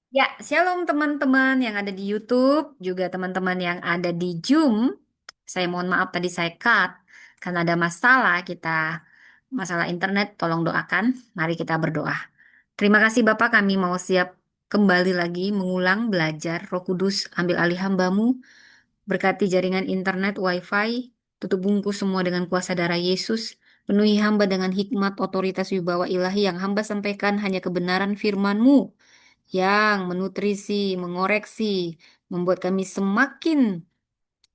Ya, shalom teman-teman yang ada di YouTube, juga teman-teman yang ada di Zoom. Saya mohon maaf tadi saya cut karena ada masalah internet, tolong doakan. Mari kita berdoa. Terima kasih Bapak, kami mau siap kembali lagi mengulang belajar. Roh Kudus, ambil alih hambamu, berkati jaringan internet, wifi, tutup bungkus semua dengan kuasa darah Yesus. Penuhi hamba dengan hikmat, otoritas, wibawa ilahi yang hamba sampaikan hanya kebenaran firman-Mu yang menutrisi, mengoreksi, membuat kami semakin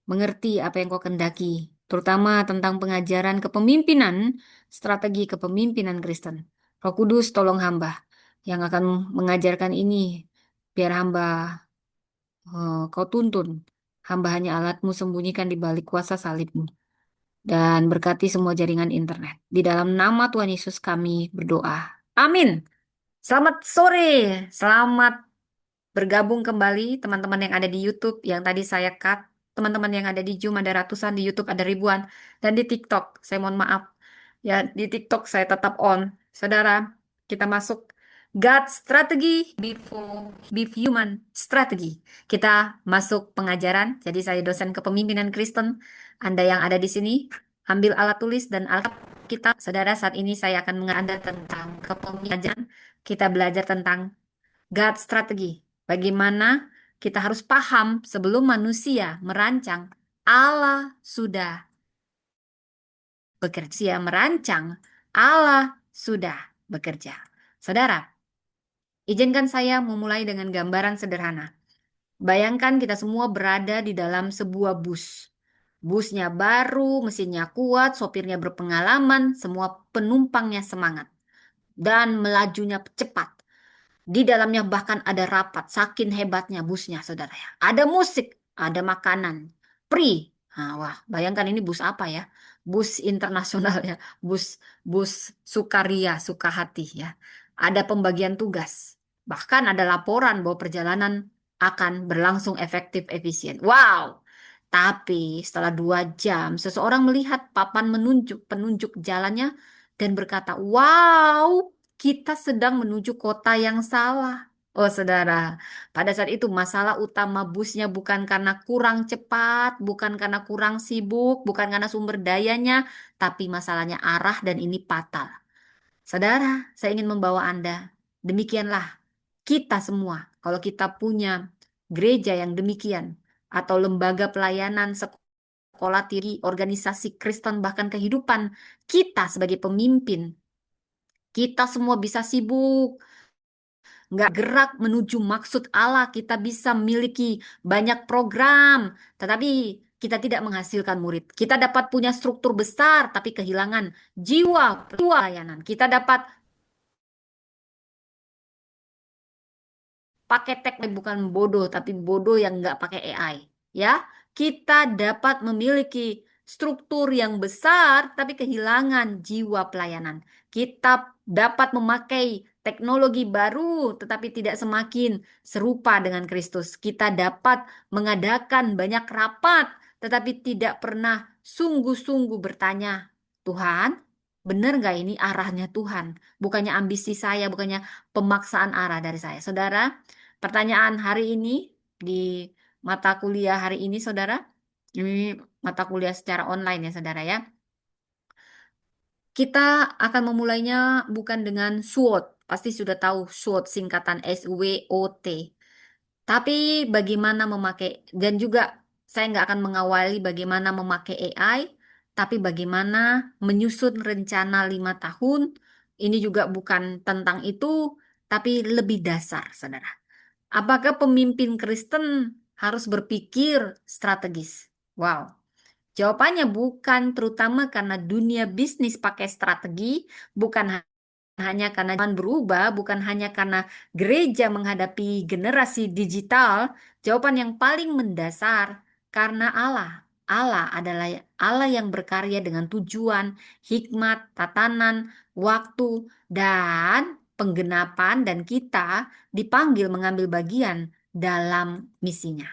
mengerti apa yang kau kendaki, terutama tentang pengajaran kepemimpinan, strategi kepemimpinan Kristen. Roh Kudus, tolong hamba yang akan mengajarkan ini, biar hamba kau tuntun. Hamba hanya alatmu sembunyikan di balik kuasa salibmu. Dan berkati semua jaringan internet. Di dalam nama Tuhan Yesus kami berdoa. Amin. Selamat sore, selamat bergabung kembali teman-teman yang ada di YouTube yang tadi saya cut, teman-teman yang ada di Zoom ada ratusan, di YouTube ada ribuan, dan di TikTok saya mohon maaf ya, di TikTok saya tetap on. Saudara, kita masuk God Strategy before Human Strategy. Kita masuk pengajaran. Jadi saya dosen kepemimpinan Kristen. Anda yang ada di sini ambil alat tulis dan alat kita. Saudara, saat ini saya akan mengajak tentang kepemimpinan. Kita belajar tentang God strategi. Bagaimana kita harus paham sebelum manusia merancang, Allah sudah bekerja. Manusia merancang, Allah sudah bekerja. Saudara, izinkan saya memulai dengan gambaran sederhana. Bayangkan kita semua berada di dalam sebuah bus. Busnya baru, mesinnya kuat, sopirnya berpengalaman, semua penumpangnya semangat. Dan melajunya cepat. Di dalamnya bahkan ada rapat, saking hebatnya busnya, saudara ya. Ada musik, ada makanan, free. Nah, wah, bayangkan ini bus apa ya? Bus internasional ya, bus sukaria, suka hati ya. Ada pembagian tugas, bahkan ada laporan bahwa perjalanan akan berlangsung efektif, efisien. Wow! Tapi setelah 2 jam, seseorang melihat papan penunjuk jalannya dan berkata, "Wow, kita sedang menuju kota yang salah." Oh, saudara, pada saat itu masalah utama busnya bukan karena kurang cepat, bukan karena kurang sibuk, bukan karena sumber dayanya, tapi masalahnya arah dan ini fatal. Saudara, saya ingin membawa Anda. Demikianlah kita semua. Kalau kita punya gereja yang demikian, atau lembaga pelayanan, sekolah tinggi, organisasi Kristen, bahkan kehidupan kita sebagai pemimpin, kita semua bisa sibuk, nggak gerak menuju maksud Allah. Kita bisa memiliki banyak program, tetapi kita tidak menghasilkan murid. Kita dapat punya struktur besar, tapi kehilangan jiwa pelayanan. Kita dapat pakai teknik bukan bodoh, tapi bodoh yang nggak pakai AI. Ya, kita dapat memiliki struktur yang besar, tapi kehilangan jiwa pelayanan. Kita dapat memakai teknologi baru, tetapi tidak semakin serupa dengan Kristus. Kita dapat mengadakan banyak rapat, tetapi tidak pernah sungguh-sungguh bertanya, Tuhan, benar nggak ini arahnya Tuhan? Bukannya ambisi saya, bukannya pemaksaan arah dari saya. Saudara, pertanyaan hari ini di mata kuliah hari ini, saudara, ini mata kuliah secara online ya, saudara ya. Kita akan memulainya bukan dengan SWOT, pasti sudah tahu SWOT singkatan SWOT. Tapi bagaimana memakai, dan juga saya nggak akan mengawali bagaimana memakai AI, tapi bagaimana menyusun rencana 5 tahun. Ini juga bukan tentang itu, tapi lebih dasar, saudara. Apakah pemimpin Kristen harus berpikir strategis? Wow. Jawabannya bukan, terutama karena dunia bisnis pakai strategi, bukan hanya karena zaman berubah, bukan hanya karena gereja menghadapi generasi digital. Jawaban yang paling mendasar karena Allah. Allah adalah Allah yang berkarya dengan tujuan, hikmat, tatanan, waktu, dan penggenapan, dan kita dipanggil mengambil bagian dalam misinya.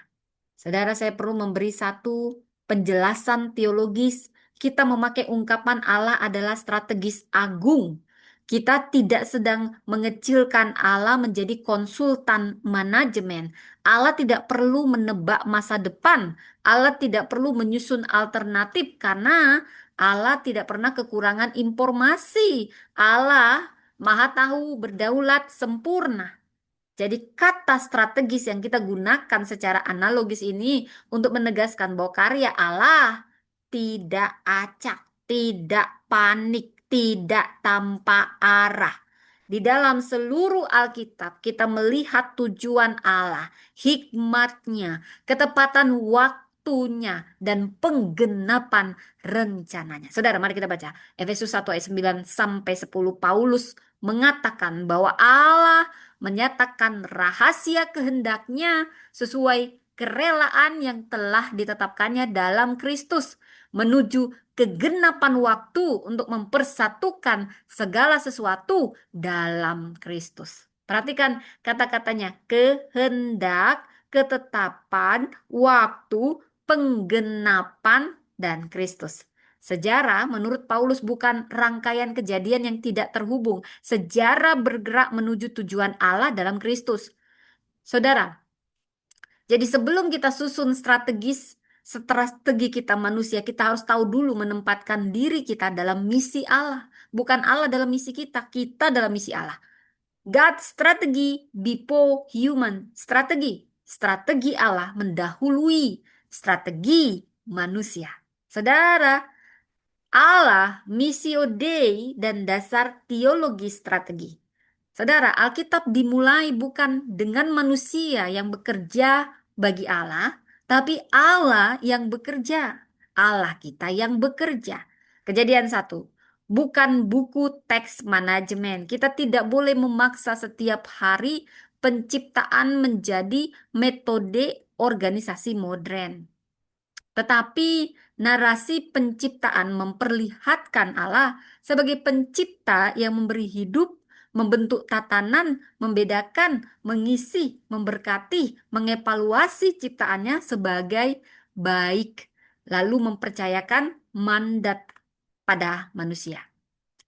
Saudara, saya perlu memberi satu penjelasan teologis. Kita memakai ungkapan Allah adalah strategis agung. Kita tidak sedang mengecilkan Allah menjadi konsultan manajemen. Allah tidak perlu menebak masa depan. Allah tidak perlu menyusun alternatif karena Allah tidak pernah kekurangan informasi. Allah Maha tahu, berdaulat, sempurna. Jadi kata strategis yang kita gunakan secara analogis ini untuk menegaskan bahwa karya Allah tidak acak, tidak panik, tidak tanpa arah. Di dalam seluruh Alkitab kita melihat tujuan Allah, hikmatnya, ketepatan waktunya, dan penggenapan rencananya. Saudara, mari kita baca Efesus 1 ayat 9 sampai 10. Paulus mengatakan bahwa Allah menyatakan rahasia kehendaknya sesuai kerelaan yang telah ditetapkannya dalam Kristus menuju kegenapan waktu untuk mempersatukan segala sesuatu dalam Kristus. Perhatikan kata-katanya, kehendak, ketetapan, waktu, penggenapan, dan Kristus. Sejarah menurut Paulus bukan rangkaian kejadian yang tidak terhubung. Sejarah bergerak menuju tujuan Allah dalam Kristus. Saudara, jadi sebelum kita susun strategi kita manusia, kita harus tahu dulu menempatkan diri kita dalam misi Allah. Bukan Allah dalam misi kita dalam misi Allah. God strategy before human strategi. Strategi Allah mendahului strategi manusia. Saudara, Allah, missio Dei, dan dasar teologi strategi. Saudara, Alkitab dimulai bukan dengan manusia yang bekerja bagi Allah, tapi Allah yang bekerja. Allah kita yang bekerja. Kejadian 1. Bukan buku teks manajemen. Kita tidak boleh memaksa setiap hari penciptaan menjadi metode organisasi modern. Tetapi narasi penciptaan memperlihatkan Allah sebagai pencipta yang memberi hidup, membentuk tatanan, membedakan, mengisi, memberkati, mengevaluasi ciptaannya sebagai baik, lalu mempercayakan mandat pada manusia.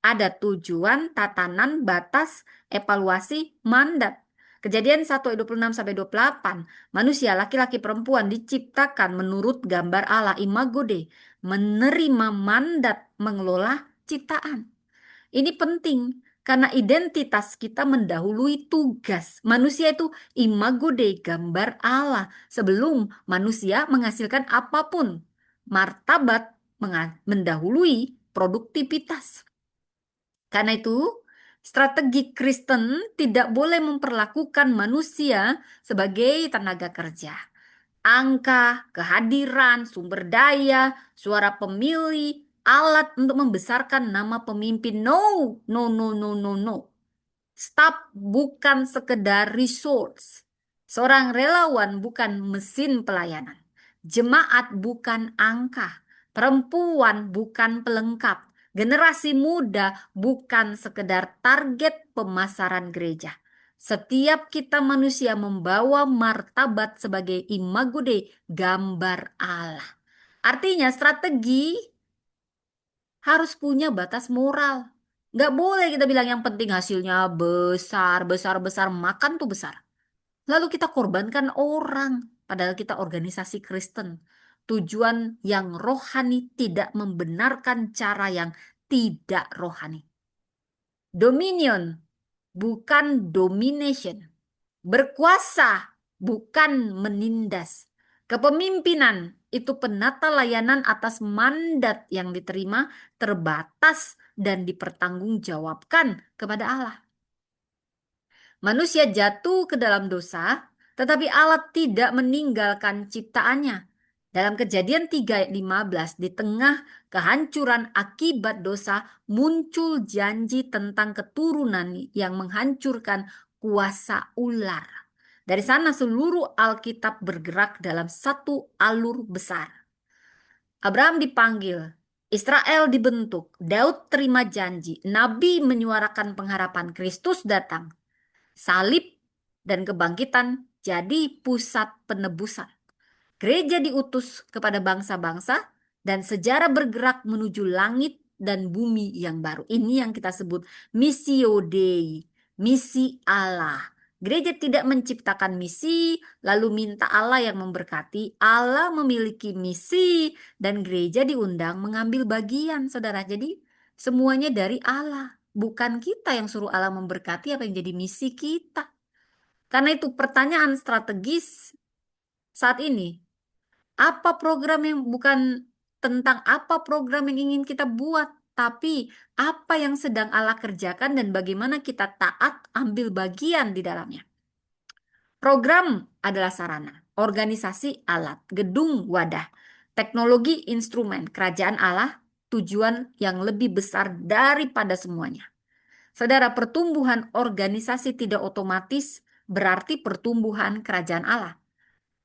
Ada tujuan, tatanan, batas, evaluasi, mandat. Kejadian 1 ayat 26 sampai 28. Manusia laki-laki perempuan diciptakan menurut gambar Allah, imago Dei, menerima mandat mengelola ciptaan. Ini penting karena identitas kita mendahului tugas. Manusia itu imago Dei, gambar Allah. Sebelum manusia menghasilkan apapun, martabat mendahului produktivitas. Karena itu, strategi Kristen tidak boleh memperlakukan manusia sebagai tenaga kerja. Angka, kehadiran, sumber daya, suara pemilih, alat untuk membesarkan nama pemimpin. No, no, no, no, no, no. Staf bukan sekedar resource. Seorang relawan bukan mesin pelayanan. Jemaat bukan angka. Perempuan bukan pelengkap. Generasi muda bukan sekedar target pemasaran gereja. Setiap kita manusia membawa martabat sebagai imago Dei, gambar Allah. Artinya strategi harus punya batas moral. Nggak boleh kita bilang yang penting hasilnya besar, besar, besar, makan tuh besar. Lalu kita korbankan orang, padahal kita organisasi Kristen. Tujuan yang rohani tidak membenarkan cara yang tidak rohani. Dominion, bukan domination. Berkuasa, bukan menindas. Kepemimpinan itu penata layanan atas mandat yang diterima, terbatas, dan dipertanggungjawabkan kepada Allah. Manusia jatuh ke dalam dosa, tetapi Allah tidak meninggalkan ciptaannya. Dalam Kejadian 3 ayat 15, di tengah kehancuran akibat dosa, muncul janji tentang keturunan yang menghancurkan kuasa ular. Dari sana seluruh Alkitab bergerak dalam satu alur besar. Abraham dipanggil, Israel dibentuk, Daud terima janji, Nabi menyuarakan pengharapan Kristus datang. Salib dan kebangkitan jadi pusat penebusan. Gereja diutus kepada bangsa-bangsa dan sejarah bergerak menuju langit dan bumi yang baru. Ini yang kita sebut missio Dei, misi Allah. Gereja tidak menciptakan misi, lalu minta Allah yang memberkati. Allah memiliki misi, dan gereja diundang mengambil bagian, saudara. Jadi semuanya dari Allah. Bukan kita yang suruh Allah memberkati apa yang jadi misi kita. Karena itu pertanyaan strategis saat ini. Apa program yang bukan tentang apa program yang ingin kita buat, tapi apa yang sedang Allah kerjakan dan bagaimana kita taat ambil bagian di dalamnya. Program adalah sarana, organisasi alat, gedung wadah, teknologi instrumen, kerajaan Allah, tujuan yang lebih besar daripada semuanya. Saudara, pertumbuhan organisasi tidak otomatis berarti pertumbuhan kerajaan Allah.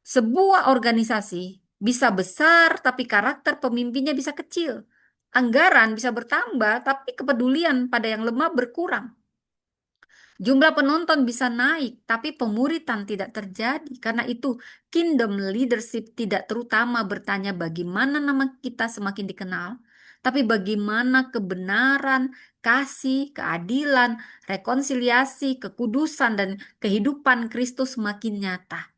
Sebuah organisasi bisa besar, tapi karakter pemimpinnya bisa kecil. Anggaran bisa bertambah, tapi kepedulian pada yang lemah berkurang. Jumlah penonton bisa naik, tapi pemuritan tidak terjadi. Karena itu, kingdom leadership tidak terutama bertanya bagaimana nama kita semakin dikenal, tapi bagaimana kebenaran, kasih, keadilan, rekonsiliasi, kekudusan, dan kehidupan Kristus semakin nyata.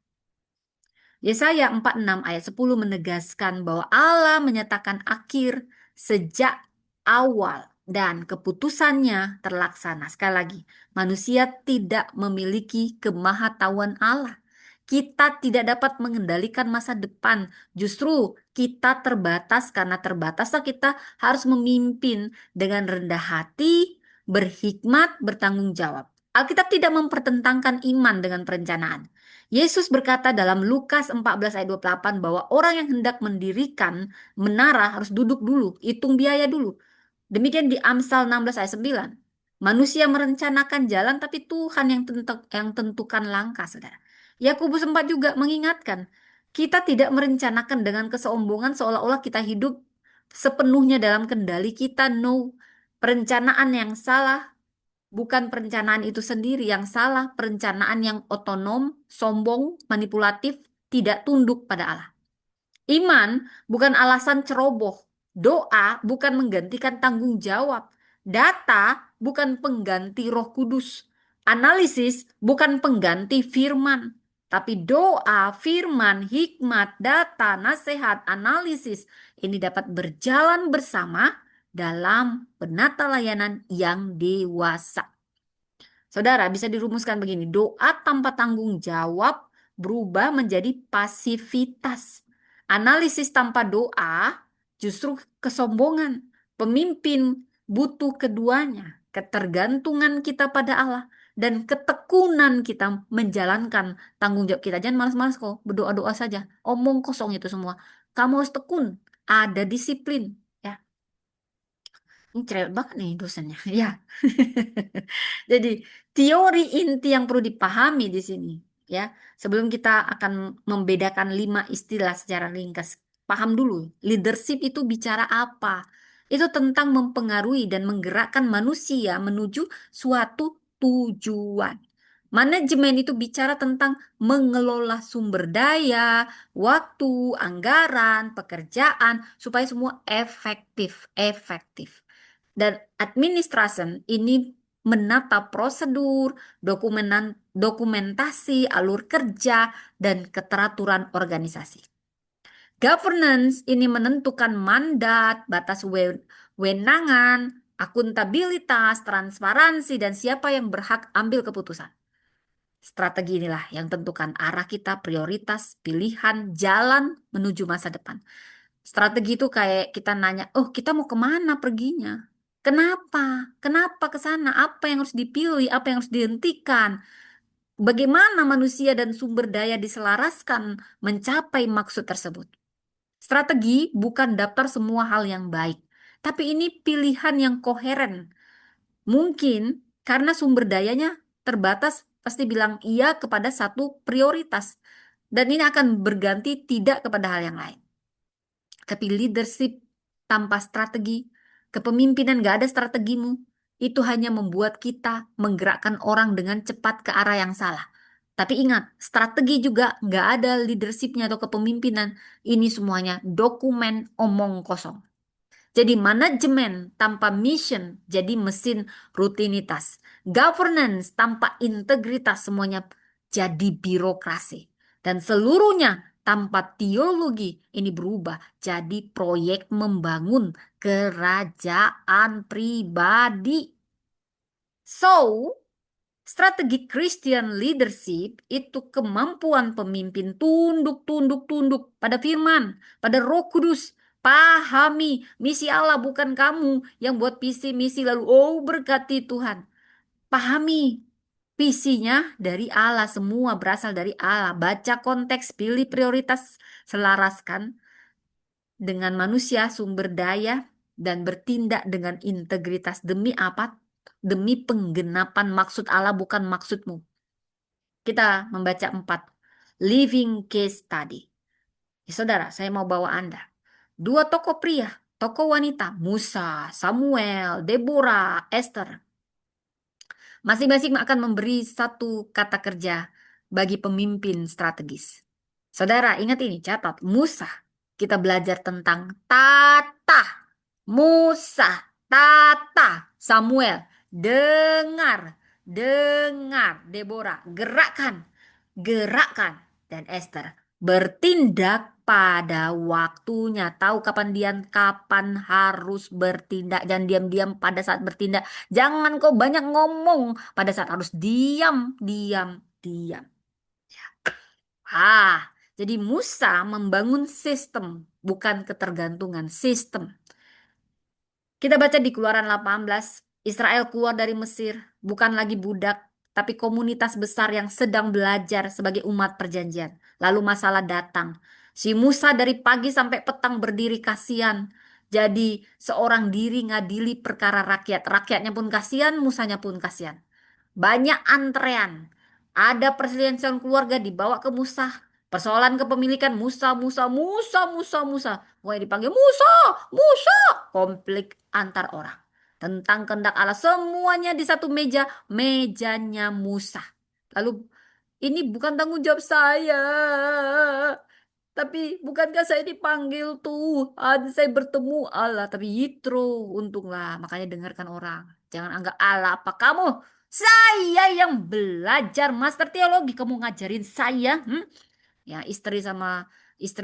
Yesaya 46 ayat 10 menegaskan bahwa Allah menyatakan akhir sejak awal dan keputusannya terlaksana. Sekali lagi, manusia tidak memiliki kemahatauan Allah. Kita tidak dapat mengendalikan masa depan. Justru kita terbatas, karena terbataslah kita harus memimpin dengan rendah hati, berhikmat, bertanggung jawab. Alkitab tidak mempertentangkan iman dengan perencanaan. Yesus berkata dalam Lukas 14 ayat 28 bahwa orang yang hendak mendirikan menara harus duduk dulu, hitung biaya dulu. Demikian di Amsal 16 ayat 9. Manusia merencanakan jalan, tapi Tuhan yang tentukan langkah, saudara. Yakobus 4 juga mengingatkan, kita tidak merencanakan dengan kesombongan seolah-olah kita hidup sepenuhnya dalam kendali kita. No, perencanaan yang salah bukan perencanaan itu sendiri yang salah, perencanaan yang otonom, sombong, manipulatif, tidak tunduk pada Allah. Iman bukan alasan ceroboh. Doa bukan menggantikan tanggung jawab. Data bukan pengganti Roh Kudus. Analisis bukan pengganti firman. Tapi doa, firman, hikmat, data, nasihat, analisis ini dapat berjalan bersama dalam penata layanan yang dewasa. Saudara, bisa dirumuskan begini, doa tanpa tanggung jawab berubah menjadi pasivitas. Analisis tanpa doa justru kesombongan. Pemimpin butuh keduanya, ketergantungan kita pada Allah dan ketekunan kita menjalankan tanggung jawab kita. Jangan malas-malas kok, berdoa-doa saja. Omong kosong itu semua. Kamu harus tekun, ada disiplin. Ya, ini cerewet banget nih dosennya. Ya. Jadi teori inti yang perlu dipahami di sini, ya. Sebelum kita akan membedakan 5 istilah secara ringkas, paham dulu, leadership itu bicara apa? Itu tentang mempengaruhi dan menggerakkan manusia menuju suatu tujuan. Manajemen itu bicara tentang mengelola sumber daya, waktu, anggaran, pekerjaan, supaya semua efektif. Dan administration ini menata prosedur, dokumentasi, alur kerja, dan keteraturan organisasi. Governance ini menentukan mandat, batas wewenangan, akuntabilitas, transparansi, dan siapa yang berhak ambil keputusan. Strategi inilah yang tentukan arah kita, prioritas, pilihan, jalan menuju masa depan. Strategi itu kayak kita nanya, oh kita mau kemana perginya? Kenapa? Kenapa ke sana? Apa yang harus dipilih? Apa yang harus dihentikan? Bagaimana manusia dan sumber daya diselaraskan mencapai maksud tersebut? Strategi bukan daftar semua hal yang baik, tapi ini pilihan yang koheren. Mungkin karena sumber dayanya terbatas, pasti bilang iya kepada satu prioritas. Dan ini akan berganti tidak kepada hal yang lain. Tapi leadership tanpa strategi, kepemimpinan gak ada strategimu, itu hanya membuat kita menggerakkan orang dengan cepat ke arah yang salah. Tapi ingat, strategi juga gak ada leadershipnya atau kepemimpinan. Ini semuanya dokumen omong kosong. Jadi manajemen tanpa mission jadi mesin rutinitas. Governance tanpa integritas semuanya jadi birokrasi. Dan seluruhnya tanpa teologi ini berubah jadi proyek membangun kerajaan pribadi. So, strategi Christian leadership itu kemampuan pemimpin tunduk, tunduk, tunduk pada firman, pada Roh Kudus. Pahami misi Allah, bukan kamu yang buat visi misi lalu oh berkati Tuhan. Pahami visinya dari Allah, semua berasal dari Allah. Baca konteks, pilih prioritas, selaraskan dengan manusia sumber daya dan bertindak dengan integritas demi apa? Demi penggenapan maksud Allah, bukan maksudmu. Kita membaca 4 living case study. Saudara, saya mau bawa Anda. 2 tokoh pria, tokoh wanita, Musa, Samuel, Deborah, Esther. Masing-masing akan memberi satu kata kerja bagi pemimpin strategis. Saudara, ingat ini, catat. Musa, kita belajar tentang tata. Musa, tata. Samuel, dengar. Dengar. Deborah, gerakkan. Gerakkan. Dan Esther, bertindak pada waktunya. Tahu kapan harus bertindak. Dan diam-diam pada saat bertindak. Jangan kau banyak ngomong. Pada saat harus diam, diam, diam. Jadi Musa membangun sistem, bukan ketergantungan, sistem. Kita baca di Keluaran 18, Israel keluar dari Mesir, bukan lagi budak, tapi komunitas besar yang sedang belajar sebagai umat perjanjian. Lalu masalah datang. Si Musa dari pagi sampai petang berdiri kasihan. Jadi seorang diri ngadili perkara rakyat. Rakyatnya pun kasihan, Musanya pun kasihan. Banyak antrean. Ada perselisihan keluarga dibawa ke Musa. Persoalan kepemilikan Musa, Musa, Musa, Musa, Musa. Pokoknya dipanggil Musa, Musa. Konflik antar orang. Tentang kehendak Allah. Semuanya di satu meja. Mejanya Musa. Lalu ini bukan tanggung jawab saya. Tapi bukankah saya dipanggil Tuhan, saya bertemu Allah. Tapi Yitro, untunglah. Makanya dengarkan orang. Jangan anggap Allah apa kamu. Saya yang belajar master teologi. Kamu ngajarin saya. Ya istri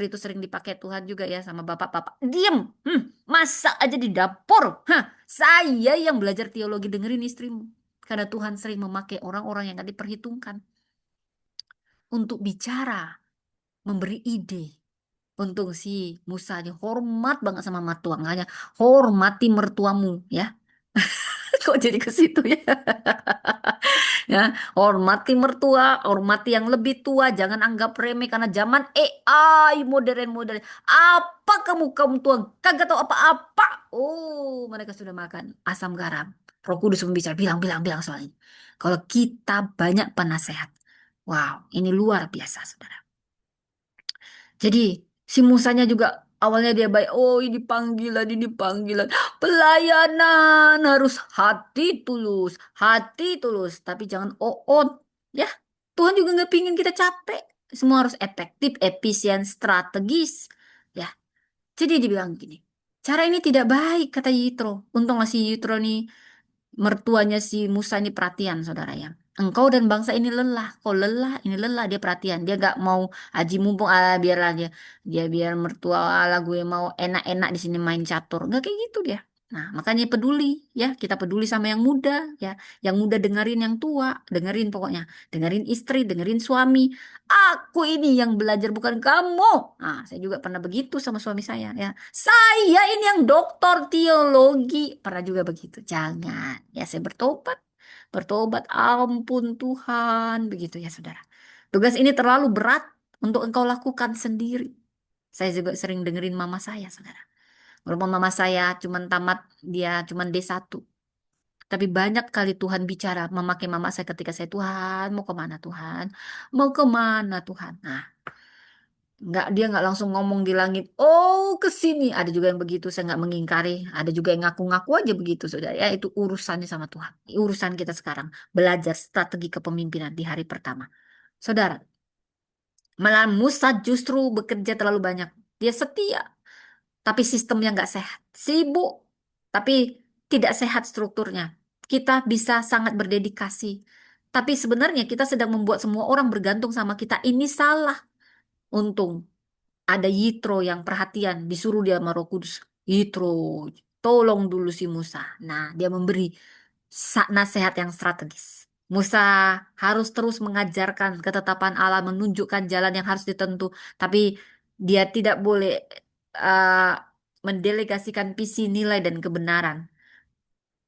itu sering dipakai Tuhan juga ya sama bapak-bapak. Diam. Masak aja di dapur. Saya yang belajar teologi, dengerin istrimu. Karena Tuhan sering memakai orang-orang yang gak diperhitungkan. Untuk bicara. Memberi ide. Untung si Musa ini hormat banget sama mertua. Makanya hormati mertuamu ya. Kok jadi ke situ ya? Ya, hormati mertua, hormati yang lebih tua, jangan anggap remeh karena zaman AI modern-modern. Apa kamu tua kagak tahu apa-apa? Oh, mereka sudah makan asam garam. Roh Kudus membicara, bilang soal ini. Kalau kita banyak penasehat. Wow, ini luar biasa, saudara. Jadi si Musanya juga awalnya dia baik. Oh ini panggilan. Pelayanan harus hati tulus. Hati tulus. Tapi jangan on. Ya, Tuhan juga nggak pingin kita capek. Semua harus efektif, efisien, strategis. Ya, jadi dibilang gini. Cara ini tidak baik, kata Yitro. Untung masih Yitro nih, mertuanya si Musa ini perhatian, saudara ya. Engkau dan bangsa ini lelah. Kau lelah, ini lelah. Dia perhatian. Dia gak mau aji mumpung. Biarlah dia biar mertua ala gue mau enak-enak di sini main catur. Gak kayak gitu dia. Nah, makanya peduli ya. Kita peduli sama yang muda ya. Yang muda dengerin yang tua. Dengerin pokoknya. Dengerin istri, dengerin suami. Aku ini yang belajar, bukan kamu. Nah, saya juga pernah begitu sama suami saya ya. Saya ini yang doktor teologi. Pernah juga begitu. Jangan. Ya, saya bertobat. Bertobat, ampun Tuhan. Begitu ya, saudara. Tugas ini terlalu berat untuk engkau lakukan sendiri. Saya juga sering dengerin mama saya, saudara. Walaupun mama saya cuman tamat, dia cuman D1. Tapi banyak kali Tuhan bicara, memakai mama saya ketika saya, Tuhan, mau kemana Tuhan? Mau kemana Tuhan? Nah, dia nggak langsung ngomong di langit. Oh, ke sini. Ada juga yang begitu. Saya nggak mengingkari. Ada juga yang ngaku-ngaku aja begitu, saudara. Ya, itu urusannya sama Tuhan. Urusan kita sekarang belajar strategi kepemimpinan di hari pertama. Saudara, malah Musa justru bekerja terlalu banyak. Dia setia. tapi sistemnya nggak sehat. Sibuk, tapi tidak sehat strukturnya. Kita bisa sangat berdedikasi. Tapi sebenarnya kita sedang membuat semua orang bergantung sama kita. Ini salah. Untung ada Yitro yang perhatian, disuruh dia sama Roh Kudus. Yitro, tolong dulu si Musa. Nah, dia memberi nasihat yang strategis. Musa harus terus mengajarkan ketetapan Allah, menunjukkan jalan yang harus ditempuh, tapi dia tidak boleh uh, mendelegasikan visi nilai dan kebenaran.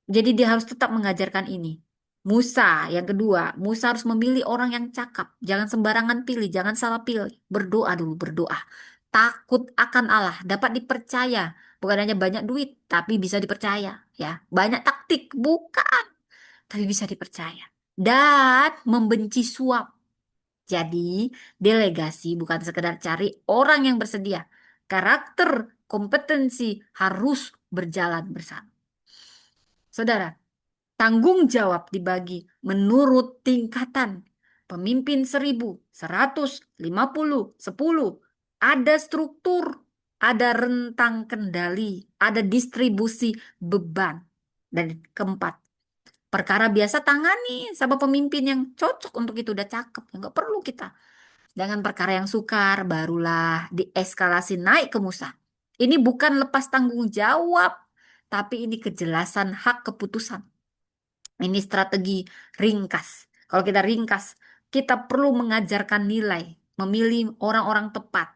Jadi dia harus tetap mengajarkan ini. Musa, yang kedua, Musa harus memilih orang yang cakap. Jangan sembarangan pilih, jangan salah pilih. Berdoa dulu, berdoa. Takut akan Allah, dapat dipercaya. Bukan hanya banyak duit, tapi bisa dipercaya. Ya, banyak taktik, bukan, tapi bisa dipercaya. Dan membenci suap. Jadi, delegasi bukan sekedar cari orang yang bersedia. Karakter, kompetensi harus berjalan bersama. Saudara, tanggung jawab dibagi menurut tingkatan. Pemimpin 1.000, 100, 50, 10. Ada struktur, ada rentang kendali, ada distribusi beban. Dan keempat, perkara biasa tangani sama pemimpin yang cocok untuk itu. Udah cakep, nggak perlu kita. Dengan perkara yang sukar, barulah dieskalasi naik ke Musa. Ini bukan lepas tanggung jawab, tapi ini kejelasan hak keputusan. Ini strategi ringkas. Kalau kita ringkas, kita perlu mengajarkan nilai, memilih orang-orang tepat,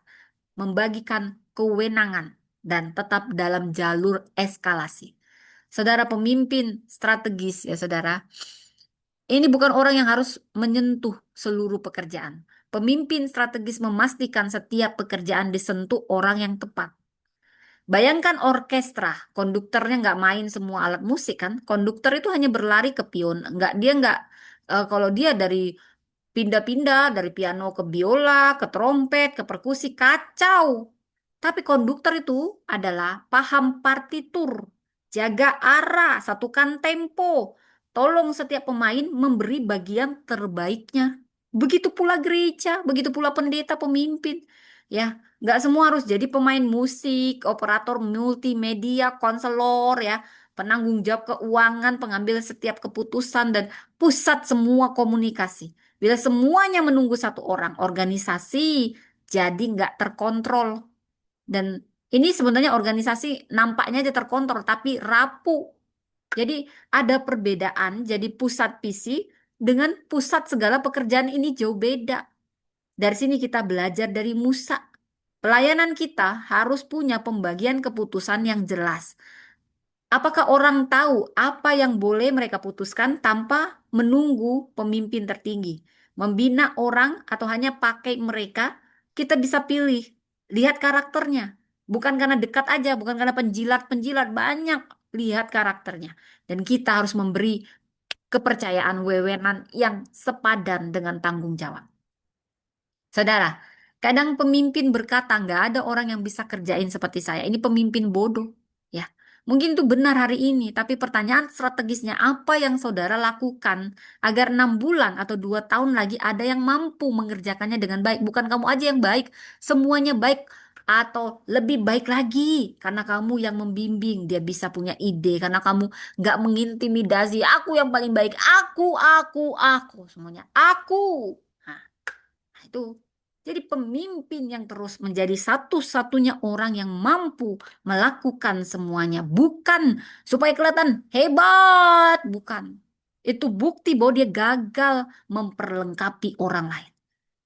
membagikan kewenangan, dan tetap dalam jalur eskalasi. Saudara pemimpin strategis ya saudara, ini bukan orang yang harus menyentuh seluruh pekerjaan. Pemimpin strategis memastikan setiap pekerjaan disentuh orang yang tepat. Bayangkan orkestra, konduktornya nggak main semua alat musik kan? Konduktor itu hanya berlari ke pion, nggak kalau dia dari pindah-pindah dari piano ke biola, ke trompet, ke perkusi, kacau. Tapi konduktor itu adalah paham partitur, jaga arah, satukan tempo, tolong setiap pemain memberi bagian terbaiknya. Begitu pula gereja, begitu pula pendeta pemimpin. Ya, nggak semua harus jadi pemain musik, operator multimedia, konselor ya, penanggung jawab keuangan, pengambil setiap keputusan dan pusat semua komunikasi. Bila semuanya menunggu satu orang, organisasi jadi nggak terkontrol. Dan ini sebenarnya organisasi nampaknya aja terkontrol, tapi rapuh. Jadi ada perbedaan, jadi pusat visi dengan pusat segala pekerjaan ini jauh beda. Dari sini kita belajar dari Musa. Pelayanan kita harus punya pembagian keputusan yang jelas. Apakah orang tahu apa yang boleh mereka putuskan tanpa menunggu pemimpin tertinggi? Membina orang atau hanya pakai mereka, kita bisa pilih. Lihat karakternya. Bukan karena dekat aja, bukan karena penjilat-penjilat. Banyak lihat karakternya. Dan kita harus memberi kepercayaan wewenang yang sepadan dengan tanggung jawab. Saudara, kadang pemimpin berkata nggak ada orang yang bisa kerjain seperti saya. Ini pemimpin bodoh. Ya, mungkin itu benar hari ini. Tapi pertanyaan strategisnya apa yang saudara lakukan agar 6 bulan atau 2 tahun lagi ada yang mampu mengerjakannya dengan baik. Bukan kamu aja yang baik, semuanya baik atau lebih baik lagi karena kamu yang membimbing dia bisa punya ide karena kamu nggak mengintimidasi aku yang paling baik aku semuanya aku. Nah, itu. Jadi pemimpin yang terus menjadi satu-satunya orang yang mampu melakukan semuanya. Bukan supaya kelihatan hebat, bukan. Itu bukti bahwa dia gagal memperlengkapi orang lain.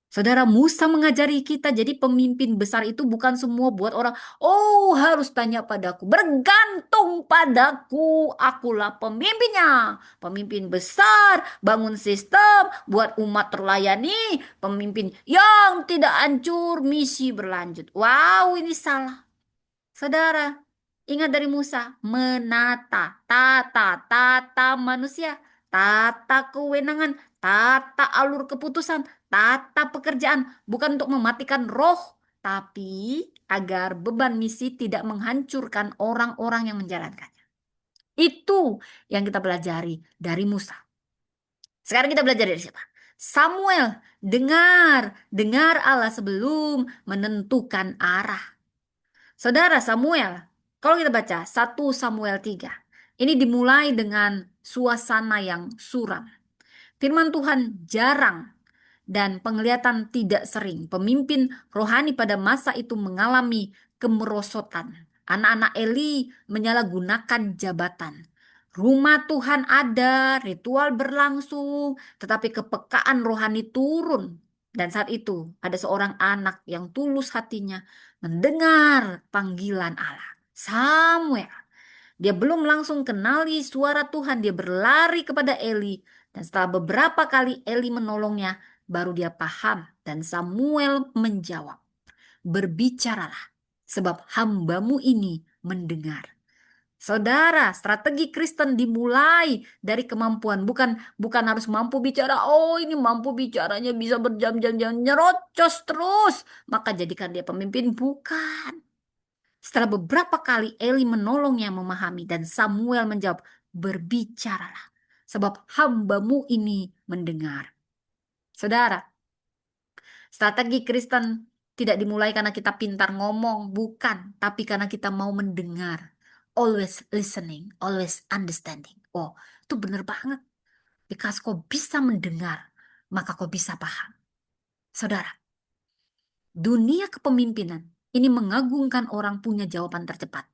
Saudara Musa mengajari kita, jadi pemimpin besar itu bukan semua buat orang, oh harus tanya padaku, bergantung padaku, akulah pemimpinnya. Pemimpin besar, bangun sistem, buat umat terlayani, pemimpin yang tidak hancur, misi berlanjut. Wow, ini salah. Saudara, ingat dari Musa, menata, tata manusia, tata kewenangan, tata alur keputusan, tata pekerjaan, bukan untuk mematikan roh, tapi agar beban misi tidak menghancurkan orang-orang yang menjalankannya. Itu yang kita pelajari dari Musa. Sekarang kita belajar dari siapa? Samuel, dengar Allah sebelum menentukan arah. Saudara Samuel, kalau kita baca 1 Samuel 3, ini dimulai dengan suasana yang suram. Firman Tuhan jarang dan penglihatan tidak sering. Pemimpin rohani pada masa itu mengalami kemerosotan. Anak-anak Eli menyalahgunakan jabatan. Rumah Tuhan ada, ritual berlangsung, tetapi kepekaan rohani turun. Dan saat itu ada seorang anak yang tulus hatinya mendengar panggilan Allah. Samuel. Dia belum langsung kenali suara Tuhan. Dia berlari kepada Eli. Dan setelah beberapa kali Eli menolongnya, baru dia paham. Dan Samuel menjawab, berbicaralah, sebab hambamu ini mendengar. Saudara, strategi Kristen dimulai dari kemampuan, bukan harus mampu bicara. Oh, ini mampu bicaranya bisa berjam-jam nyerocos terus, maka jadikan dia pemimpin. Bukan. Setelah beberapa kali Eli menolongnya memahami dan Samuel menjawab, berbicaralah, sebab hambamu ini mendengar. Saudara, strategi Kristen tidak dimulai karena kita pintar ngomong, bukan, tapi karena kita mau mendengar. Always listening, always understanding. Oh, itu benar banget. Because kau bisa mendengar, maka kau bisa paham. Saudara, dunia kepemimpinan ini mengagungkan orang punya jawaban tercepat.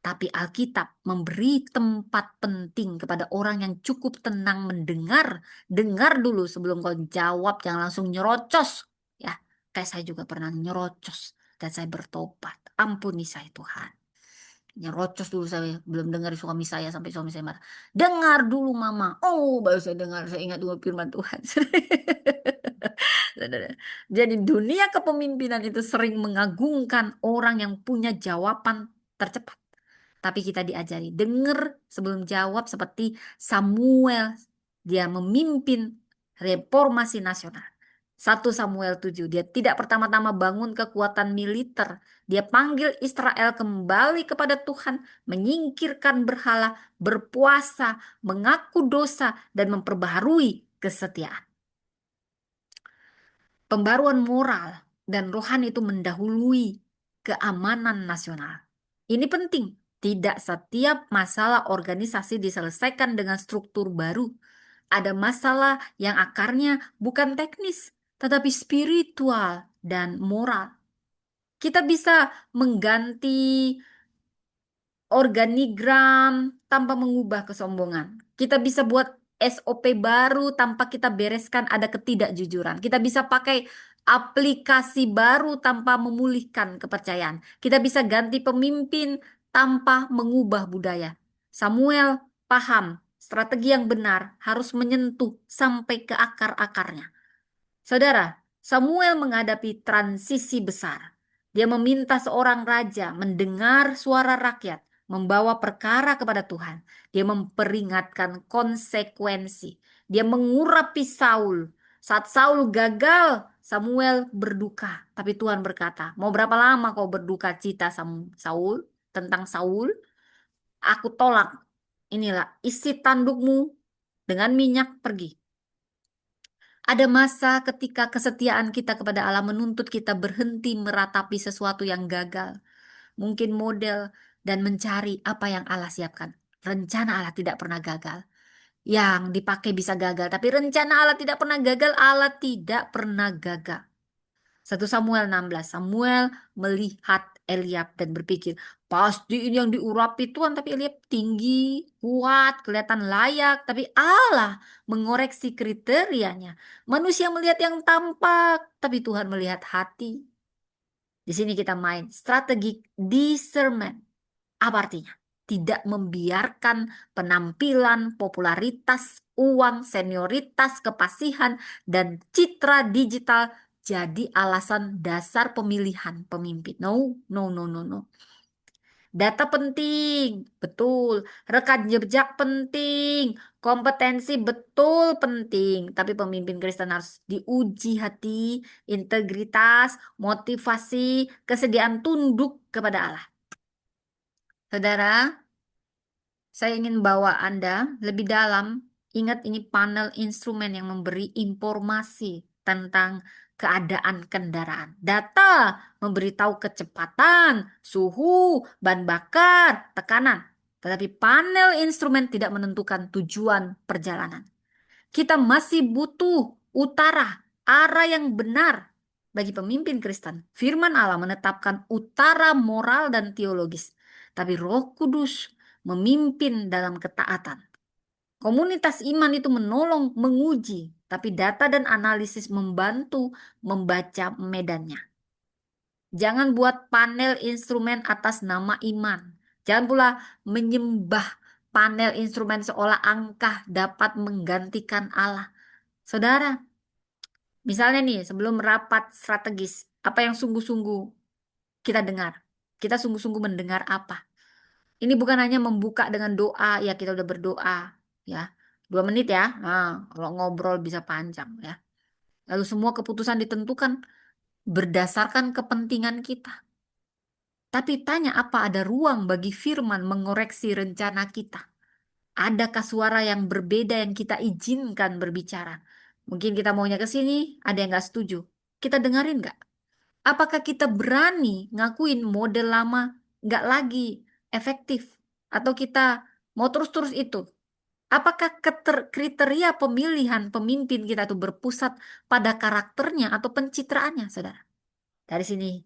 Tapi Alkitab memberi tempat penting kepada orang yang cukup tenang mendengar. Dengar dulu sebelum kau jawab, jangan langsung nyerocos. Ya, kayak saya juga pernah nyerocos dan saya bertobat. Ampuni saya Tuhan. Nyerocos dulu, saya belum dengar suami saya sampai suami saya marah. Dengar dulu mama. Oh, baru saya dengar, saya ingat dulu firman Tuhan. Saudara. Jadi dunia kepemimpinan itu sering mengagungkan orang yang punya jawaban tercepat. Tapi kita diajari dengar sebelum jawab seperti Samuel. Dia memimpin reformasi nasional. 1 Samuel 7. Dia tidak pertama-tama bangun kekuatan militer. Dia panggil Israel kembali kepada Tuhan, menyingkirkan berhala, berpuasa, mengaku dosa, dan memperbaharui kesetiaan. Pembaruan moral dan rohani itu mendahului keamanan nasional. Ini penting. Tidak setiap masalah organisasi diselesaikan dengan struktur baru. Ada masalah yang akarnya bukan teknis, tetapi spiritual dan moral. Kita bisa mengganti organigram tanpa mengubah kesombongan. Kita bisa buat SOP baru tanpa kita bereskan ada ketidakjujuran. Kita bisa pakai aplikasi baru tanpa memulihkan kepercayaan. Kita bisa ganti pemimpin tanpa mengubah budaya. Samuel paham strategi yang benar harus menyentuh sampai ke akar-akarnya. Saudara, Samuel menghadapi transisi besar. Dia meminta seorang raja mendengar suara rakyat, membawa perkara kepada Tuhan. Dia memperingatkan konsekuensi. Dia mengurapi Saul. Saat Saul gagal, Samuel berduka. Tapi Tuhan berkata, mau berapa lama kau berduka cita Saul? Tentang Saul? Aku tolak. Inilah, isi tandukmu dengan minyak pergi. Ada masa ketika kesetiaan kita kepada Allah menuntut kita berhenti meratapi sesuatu yang gagal. Mungkin model dan mencari apa yang Allah siapkan. Rencana Allah tidak pernah gagal. Yang dipakai bisa gagal, tapi rencana Allah tidak pernah gagal. Allah tidak pernah gagal. 1 Samuel 16. Samuel melihat Eliab dan berpikir, pasti ini yang diurapi Tuhan, tapi Eliab tinggi, kuat, kelihatan layak. Tapi Allah mengoreksi kriterianya. Manusia melihat yang tampak, tapi Tuhan melihat hati. Di sini kita main strategi discernment. Apa artinya? Tidak membiarkan penampilan, popularitas, uang, senioritas, kepasihan, dan citra digital jadi alasan dasar pemilihan pemimpin. No, no, no, no, no. Data penting, betul. Rekam jejak penting. Kompetensi betul penting. Tapi pemimpin Kristen harus diuji hati, integritas, motivasi, kesediaan tunduk kepada Allah. Saudara, saya ingin bawa Anda lebih dalam. Ingat ini panel instrumen yang memberi informasi tentang keadaan kendaraan. Data memberitahu kecepatan, suhu, bahan bakar, tekanan. Tetapi panel instrumen tidak menentukan tujuan perjalanan. Kita masih butuh utara, arah yang benar. Bagi pemimpin Kristen, firman Allah menetapkan utara moral dan teologis. Tapi Roh Kudus memimpin dalam ketaatan. Komunitas iman itu menolong, menguji, tapi data dan analisis membantu membaca medannya. Jangan buat panel instrumen atas nama iman. Jangan pula menyembah panel instrumen seolah angka dapat menggantikan Allah. Saudara, misalnya nih sebelum rapat strategis, apa yang sungguh-sungguh kita dengar? Kita sungguh-sungguh mendengar apa? Ini bukan hanya membuka dengan doa, ya kita udah berdoa, ya 2 menit ya. Nah, kalau ngobrol bisa panjang ya. Lalu semua keputusan ditentukan berdasarkan kepentingan kita. Tapi tanya apa ada ruang bagi firman mengoreksi rencana kita? Adakah suara yang berbeda yang kita izinkan berbicara? Mungkin kita maunya ke sini, ada yang nggak setuju. Kita dengerin nggak? Apakah kita berani ngakuin model lama nggak lagi efektif? Atau kita mau terus-terus itu? Apakah kriteria pemilihan pemimpin kita itu berpusat pada karakternya atau pencitraannya, saudara? Dari sini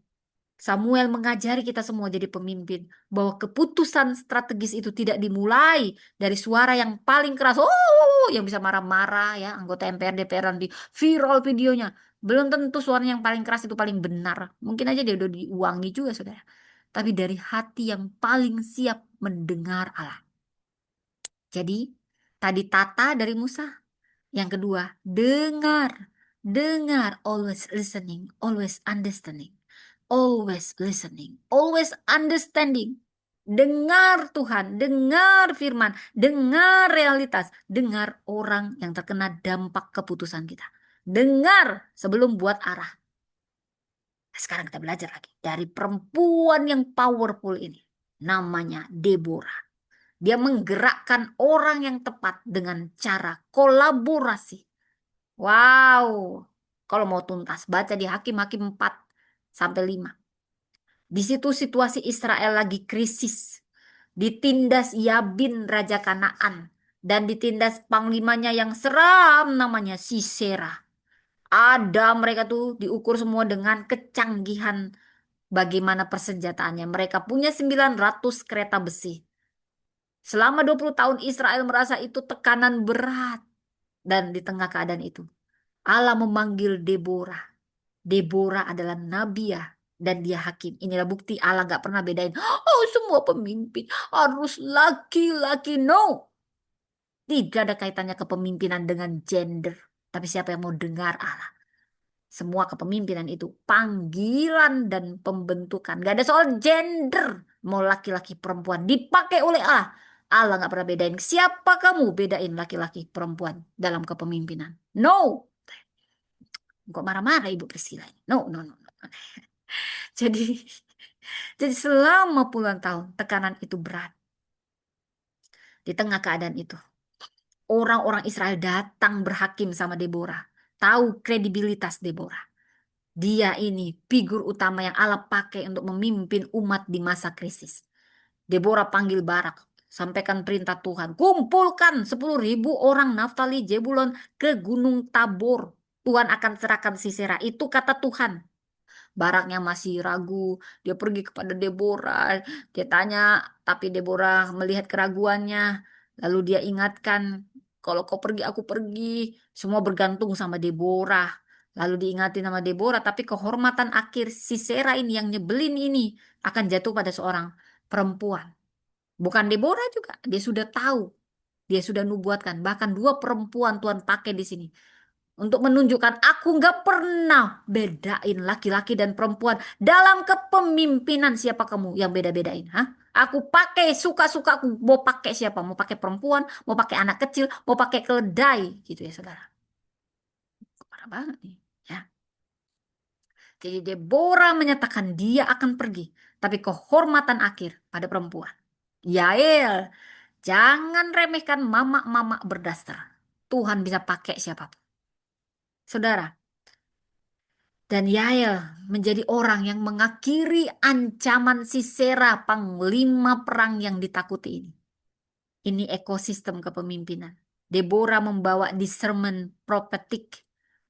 Samuel mengajari kita semua jadi pemimpin bahwa keputusan strategis itu tidak dimulai dari suara yang paling keras, oh, yang bisa marah-marah ya, anggota MPR DPR di viral videonya. Belum tentu suaranya yang paling keras itu paling benar. Mungkin aja dia udah diuangi juga, saudara. Tapi dari hati yang paling siap mendengar Allah. Jadi tadi tata dari Musa. Yang kedua, dengar. Dengar, always listening, always understanding. Always listening, always understanding. Dengar Tuhan, dengar firman, dengar realitas, dengar orang yang terkena dampak keputusan kita. Dengar sebelum buat arah. Sekarang kita belajar lagi dari perempuan yang powerful ini. Namanya Deborah. Dia menggerakkan orang yang tepat dengan cara kolaborasi. Wow. Kalau mau tuntas, baca di Hakim-Hakim 4 sampai 5. Di situ situasi Israel lagi krisis. Ditindas Yabin Raja Kanaan. Dan ditindas panglimanya yang seram namanya Sisera. Ada mereka tuh diukur semua dengan kecanggihan bagaimana persenjataannya. Mereka punya 900 kereta besi. Selama 20 tahun Israel merasa itu tekanan berat. Dan di tengah keadaan itu, Allah memanggil Deborah. Deborah adalah nabiah dan dia hakim. Inilah bukti Allah gak pernah bedain. Oh, semua pemimpin harus laki-laki. No. Tidak ada kaitannya kepemimpinan dengan gender. Tapi siapa yang mau dengar Allah? Semua kepemimpinan itu panggilan dan pembentukan. Gak ada soal gender. Mau laki-laki perempuan dipakai oleh Allah. Allah gak pernah bedain. Siapa kamu bedain laki-laki perempuan dalam kepemimpinan? No. Kok marah-marah Ibu Priscila? No, no, no, no. Jadi, jadi selama puluhan tahun tekanan itu berat. Di tengah keadaan itu, orang-orang Israel datang berhakim sama Deborah. Tahu kredibilitas Deborah. Dia ini figur utama yang Allah pakai untuk memimpin umat di masa krisis. Deborah panggil Barak, sampaikan perintah Tuhan. Kumpulkan 10.000 orang Naftali Jebulon ke Gunung Tabor. Tuhan akan serahkan Sisera. Itu kata Tuhan. Baraknya masih ragu. Dia pergi kepada Deborah. Dia tanya, tapi Deborah melihat keraguannya. Lalu dia ingatkan, kalau kau pergi, aku pergi. Semua bergantung sama Deborah. Lalu diingatin sama Deborah, tapi kehormatan akhir Sisera ini yang nyebelin ini akan jatuh pada seorang perempuan. Bukan Deborah juga, dia sudah tahu. Dia sudah nubuatkan. Bahkan 2 perempuan Tuhan pakai di sini untuk menunjukkan aku nggak pernah bedain laki-laki dan perempuan dalam kepemimpinan. Siapa kamu yang beda-bedain? Hah? Aku pakai suka-suka, aku mau pakai siapa? Mau pakai perempuan, mau pakai anak kecil, mau pakai keledai gitu ya saudara. Parah banget nih ya. Jadi Deborah menyatakan dia akan pergi, tapi kehormatan akhir pada perempuan. Yael, jangan remehkan mama-mama berdaster. Tuhan bisa pakai siapapun. Saudara, Dan Yael menjadi orang yang mengakhiri ancaman Sisera, panglima perang yang ditakuti ini. Ini ekosistem kepemimpinan. Deborah membawa discernment prophetic,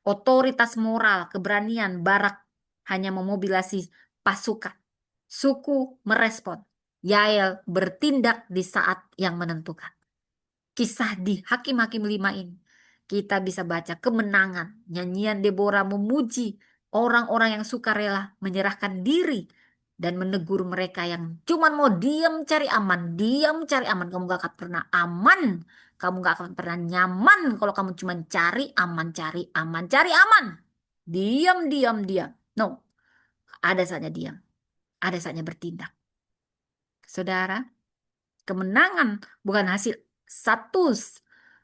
otoritas moral, keberanian. Barak hanya memobilisasi pasukan. Suku merespon. Yael bertindak di saat yang menentukan. Kisah di Hakim-Hakim 5 ini, kita bisa baca kemenangan. Nyanyian Deborah memuji orang-orang yang sukarela menyerahkan diri dan menegur mereka yang cuman mau diam cari aman. Diam cari aman. Kamu gak akan pernah aman. Kamu gak akan pernah nyaman kalau kamu cuma cari aman, cari aman, cari aman. Diam, diam, diam. No, ada saatnya diam. Ada saatnya bertindak. Saudara, kemenangan bukan hasil satu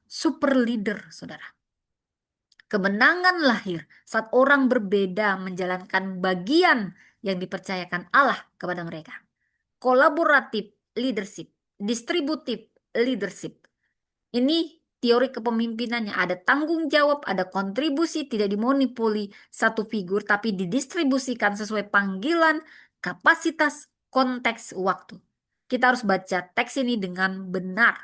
super leader, saudara. Kemenangan lahir saat orang berbeda menjalankan bagian yang dipercayakan Allah kepada mereka. Kolaboratif leadership, distributif leadership. Ini teori kepemimpinannya. Ada tanggung jawab, ada kontribusi, tidak dimonopoli satu figur, tapi didistribusikan sesuai panggilan, kapasitas, konteks, waktu. Kita harus baca teks ini dengan benar.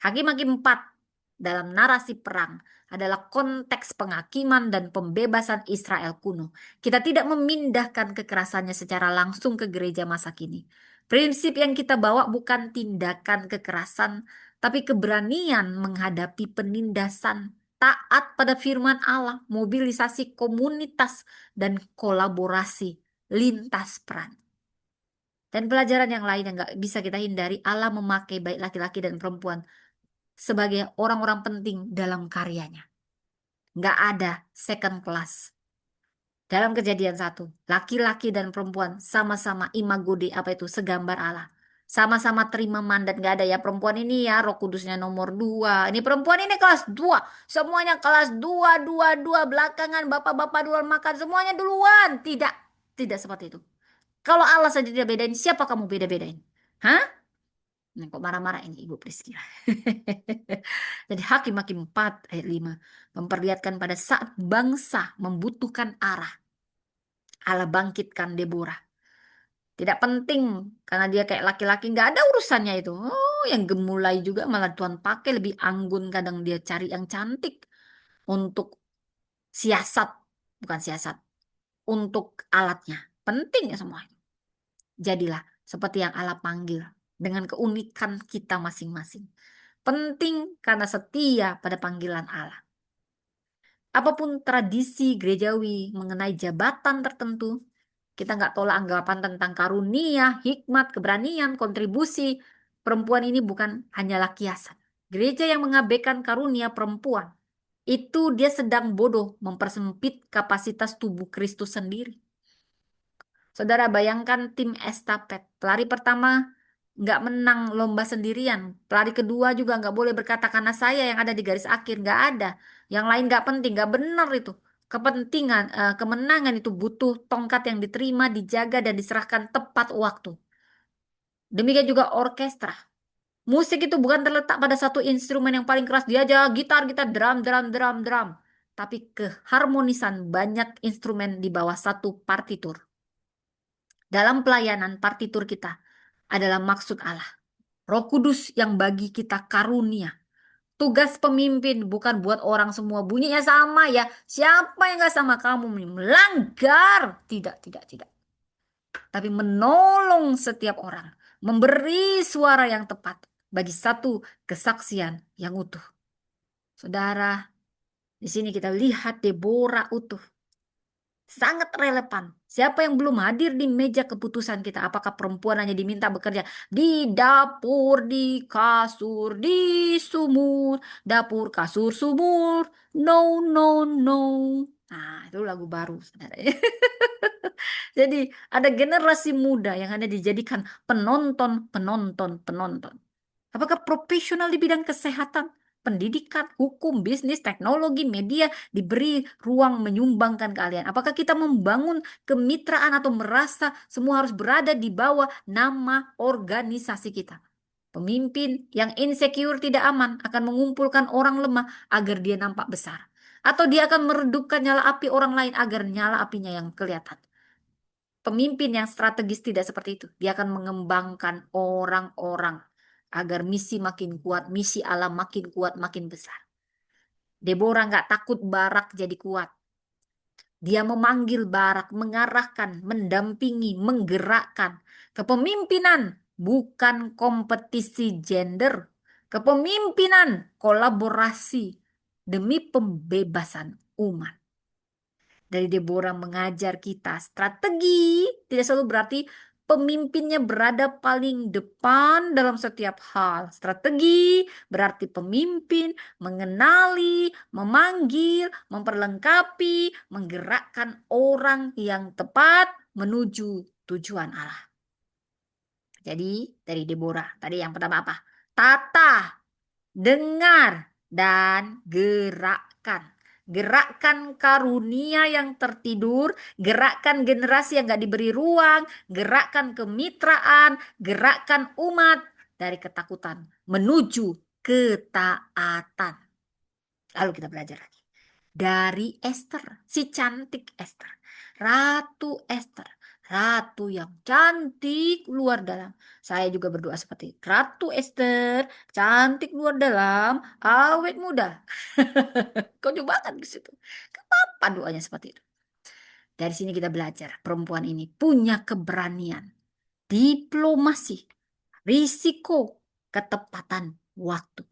Hakim-hakim 4 dalam narasi perang adalah konteks penghakiman dan pembebasan Israel kuno. Kita tidak memindahkan kekerasannya secara langsung ke gereja masa kini. Prinsip yang kita bawa bukan tindakan kekerasan, tapi keberanian menghadapi penindasan, taat pada firman Allah, mobilisasi komunitas, dan kolaborasi lintas peran. Dan pelajaran yang lain yang nggak bisa kita hindari, Allah memakai baik laki-laki dan perempuan sebagai orang-orang penting dalam karyanya. Nggak ada second class. Dalam Kejadian 1, laki-laki dan perempuan sama-sama imago Dei, apa itu, segambar Allah. Sama-sama terima mandat. Nggak ada ya perempuan ini ya Roh Kudusnya nomor 2. Ini perempuan ini kelas 2. Semuanya kelas 2, 2, 2. Belakangan bapak-bapak duluan makan. Semuanya duluan. Tidak. Tidak seperti itu. Kalau Allah saja tidak bedain, siapa kamu beda-bedain? Hah? Nah, kok marah-marah ini Ibu Priscila. Jadi Hakim-Hakim 4 ayat 5 memperlihatkan pada saat bangsa membutuhkan arah, Allah bangkitkan Deborah. Tidak penting karena dia kayak laki-laki, nggak ada urusannya itu. Oh, yang gemulai juga malah Tuhan pakai lebih anggun, kadang dia cari yang cantik untuk siasat, bukan siasat, untuk alatnya. Penting ya semua itu. Jadilah seperti yang Allah panggil dengan keunikan kita masing-masing. Penting karena setia pada panggilan Allah. Apapun tradisi gerejawi mengenai jabatan tertentu, kita nggak tolak anggapan tentang karunia, hikmat, keberanian, kontribusi. Perempuan ini bukan hanyalah kiasan. Gereja yang mengabaikan karunia perempuan, itu dia sedang bodoh mempersempit kapasitas tubuh Kristus sendiri. Saudara bayangkan tim estafet. Pelari pertama nggak menang lomba sendirian. Pelari kedua juga nggak boleh berkata karena saya yang ada di garis akhir. Nggak ada. Yang lain nggak penting. Nggak benar itu. Kepentingan, kemenangan itu butuh tongkat yang diterima, dijaga, dan diserahkan tepat waktu. Demikian juga orkestra. Musik itu bukan terletak pada satu instrumen yang paling keras. Dia aja gitar, gitar, drum, drum, drum, drum. Tapi keharmonisan banyak instrumen di bawah satu partitur. Dalam pelayanan partitur kita adalah maksud Allah. Roh Kudus yang bagi kita karunia. Tugas pemimpin bukan buat orang semua bunyinya sama ya. Siapa yang gak sama kamu melanggar? Tidak, tidak, tidak. Tapi menolong setiap orang. Memberi suara yang tepat bagi satu kesaksian yang utuh. Saudara, di sini kita lihat Deborah utuh. Sangat relevan. Siapa yang belum hadir di meja keputusan kita? Apakah perempuan hanya diminta bekerja di dapur, di kasur, di sumur, dapur, kasur, sumur? No, no, no. Nah, itu lagu baru, saudara. Jadi ada generasi muda yang hanya dijadikan penonton, penonton, penonton. Apakah profesional di bidang kesehatan, pendidikan, hukum, bisnis, teknologi, media diberi ruang menyumbangkan keahlian? Apakah kita membangun kemitraan atau merasa semua harus berada di bawah nama organisasi kita? Pemimpin yang insecure tidak aman akan mengumpulkan orang lemah agar dia nampak besar. Atau dia akan meredupkan nyala api orang lain agar nyala apinya yang kelihatan. Pemimpin yang strategis tidak seperti itu. Dia akan mengembangkan orang-orang agar misi makin kuat, misi Allah makin kuat, makin besar. Deborah nggak takut Barak jadi kuat. Dia memanggil Barak, mengarahkan, mendampingi, menggerakkan. Kepemimpinan bukan kompetisi gender. Kepemimpinan kolaborasi demi pembebasan umat. Dari Deborah mengajar kita strategi tidak selalu berarti pemimpinnya berada paling depan dalam setiap hal. Strategi berarti pemimpin mengenali, memanggil, memperlengkapi, menggerakkan orang yang tepat menuju tujuan Allah. Jadi dari Deborah tadi yang pertama apa? Tata, dengar, dan gerakkan. Gerakkan karunia yang tertidur, gerakkan generasi yang gak diberi ruang, gerakkan kemitraan, gerakkan umat dari ketakutan menuju ketaatan. Lalu kita belajar lagi. Dari Esther, si cantik Esther. Ratu Esther. Ratu yang cantik luar dalam. Saya juga berdoa seperti itu. Ratu Esther, cantik luar dalam, awet muda. Kau coba kan ke situ. Kenapa doanya seperti itu? Dari sini kita belajar. Perempuan ini punya keberanian, diplomasi, risiko, ketepatan waktu.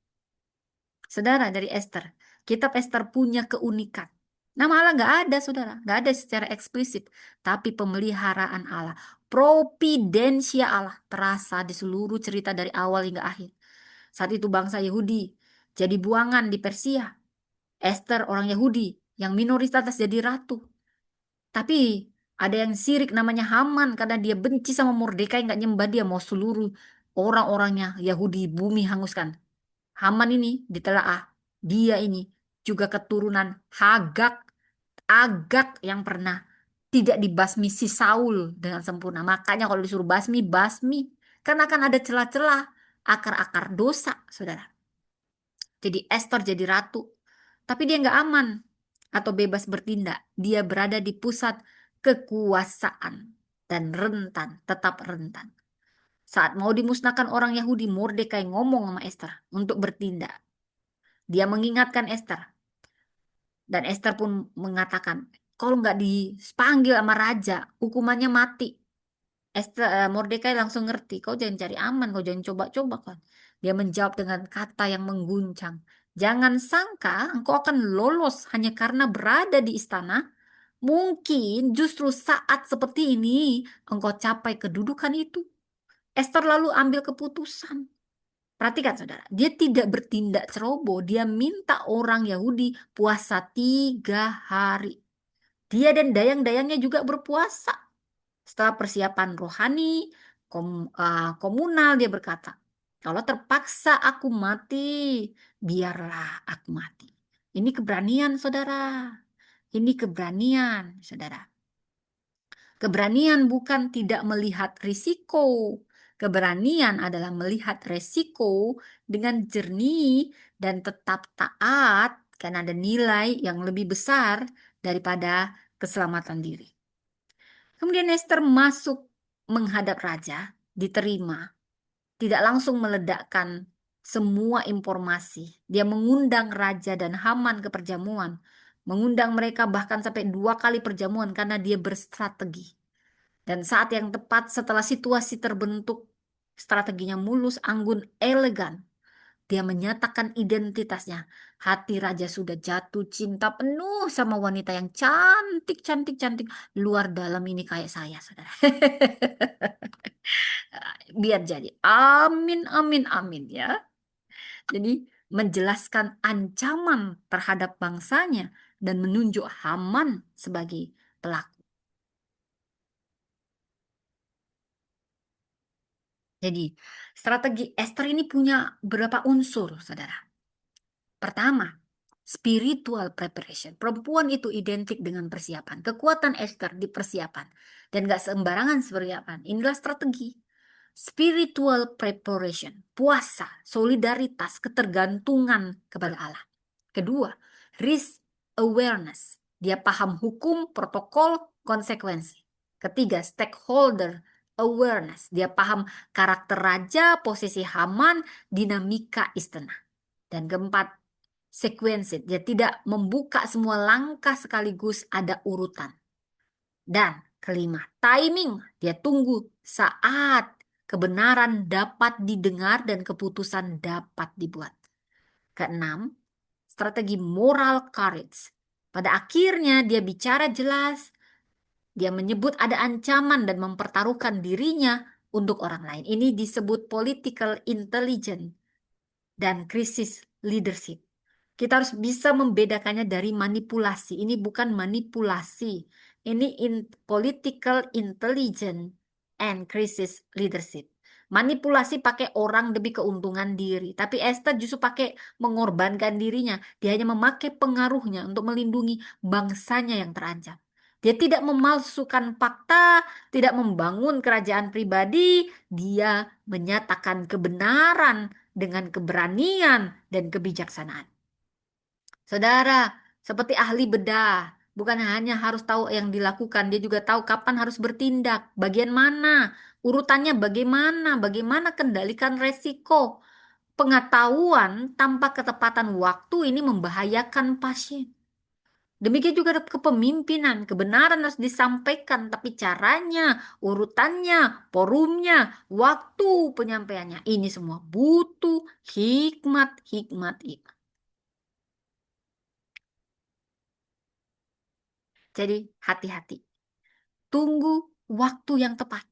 Saudara, dari Esther, kitab Esther punya keunikan. Nama Allah nggak ada, saudara. Nggak ada secara eksplisit. Tapi pemeliharaan Allah, providensia Allah terasa di seluruh cerita dari awal hingga akhir. Saat itu bangsa Yahudi jadi buangan di Persia. Esther orang Yahudi yang minoritas jadi ratu. Tapi ada yang sirik namanya Haman karena dia benci sama Mordekai, nggak nyembah dia, mau seluruh orang-orangnya Yahudi bumi hanguskan. Haman ini ditelaah. Dia ini juga keturunan Hagak, Agak yang pernah tidak dibasmi si Saul dengan sempurna. Makanya kalau disuruh basmi, basmi. Karena akan ada celah-celah, akar-akar dosa, saudara. Jadi Esther jadi ratu. Tapi dia nggak aman atau bebas bertindak. Dia berada di pusat kekuasaan dan rentan, tetap rentan. Saat mau dimusnahkan orang Yahudi, Mordekai ngomong sama Esther untuk bertindak. Dia mengingatkan Esther. Dan Esther pun mengatakan, kalau nggak dipanggil sama raja, hukumannya mati. Mordekai langsung ngerti, kau jangan cari aman, kau jangan coba-coba kan. Dia menjawab dengan kata yang mengguncang. Jangan sangka engkau akan lolos hanya karena berada di istana. Mungkin justru saat seperti ini engkau capai kedudukan itu. Esther lalu ambil keputusan. Perhatikan saudara, dia tidak bertindak ceroboh. Dia minta orang Yahudi puasa 3 hari. Dia dan dayang-dayangnya juga berpuasa. Setelah persiapan rohani, komunal, dia berkata, kalau terpaksa aku mati, biarlah aku mati. Ini keberanian saudara. Ini keberanian saudara. Keberanian bukan tidak melihat risiko. Keberanian adalah melihat risiko dengan jernih dan tetap taat karena ada nilai yang lebih besar daripada keselamatan diri. Kemudian Esther masuk menghadap raja, diterima, tidak langsung meledakkan semua informasi. Dia mengundang raja dan Haman ke perjamuan, mengundang mereka bahkan sampai 2 kali perjamuan karena dia berstrategi. Dan saat yang tepat setelah situasi terbentuk, strateginya mulus, anggun, elegan. Dia menyatakan identitasnya. Hati raja sudah jatuh cinta penuh sama wanita yang cantik, cantik, cantik. Luar dalam ini kayak saya, saudara. Biar jadi. Amin, amin, amin ya. Jadi menjelaskan ancaman terhadap bangsanya dan menunjuk Haman sebagai pelaku. Jadi, strategi Esther ini punya beberapa unsur, saudara. Pertama, spiritual preparation. Perempuan itu identik dengan persiapan. Kekuatan Esther di persiapan. Dan gak sembarangan persiapan. Inilah strategi. Spiritual preparation. Puasa, solidaritas, ketergantungan kepada Allah. Kedua, risk awareness. Dia paham hukum, protokol, konsekuensi. Ketiga, stakeholder awareness. Dia paham karakter raja, posisi Haman, dinamika istana. Dan keempat, sequence. Dia tidak membuka semua langkah sekaligus, ada urutan. Dan kelima, timing. Dia tunggu saat kebenaran dapat didengar dan keputusan dapat dibuat. Keenam, strategi moral courage. Pada akhirnya dia bicara jelas, dia menyebut ada ancaman dan mempertaruhkan dirinya untuk orang lain. Ini disebut political intelligence dan krisis leadership. Kita harus bisa membedakannya dari manipulasi. Ini bukan manipulasi. Ini political intelligence and crisis leadership. Manipulasi pakai orang demi keuntungan diri. Tapi Esther justru pakai mengorbankan dirinya. Dia hanya memakai pengaruhnya untuk melindungi bangsanya yang terancam. Dia tidak memalsukan fakta, tidak membangun kerajaan pribadi. Dia menyatakan kebenaran dengan keberanian dan kebijaksanaan. Saudara, seperti ahli bedah, bukan hanya harus tahu yang dilakukan, dia juga tahu kapan harus bertindak, bagian mana, urutannya bagaimana, bagaimana kendalikan resiko. Pengetahuan tanpa ketepatan waktu ini membahayakan pasien. Demikian juga kepemimpinan, kebenaran harus disampaikan, tapi caranya, urutannya, forumnya, waktu penyampaiannya, ini semua butuh hikmat, hikmat, hikmat. Jadi hati-hati. Tunggu waktu yang tepat.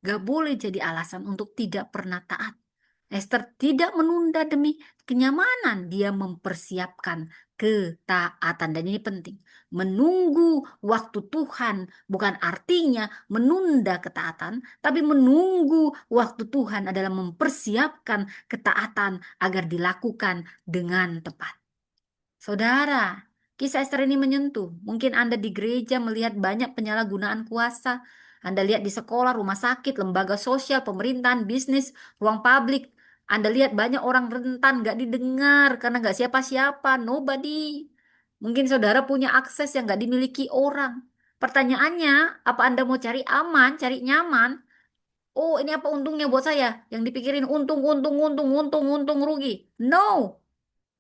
Gak boleh jadi alasan untuk tidak pernah taat. Esther tidak menunda demi kenyamanan. Dia mempersiapkan ketaatan. Dan ini penting. Menunggu waktu Tuhan bukan artinya menunda ketaatan. Tapi menunggu waktu Tuhan adalah mempersiapkan ketaatan agar dilakukan dengan tepat. Saudara, kisah Esther ini menyentuh. Mungkin Anda di gereja melihat banyak penyalahgunaan kuasa. Anda lihat di sekolah, rumah sakit, lembaga sosial, pemerintahan, bisnis, ruang publik. Anda lihat banyak orang rentan, gak didengar karena gak siapa-siapa, nobody. Mungkin saudara punya akses yang gak dimiliki orang. Pertanyaannya, apa Anda mau cari aman, cari nyaman? Oh, ini apa untungnya buat saya? Yang dipikirin untung, untung, untung, untung, untung, rugi. No.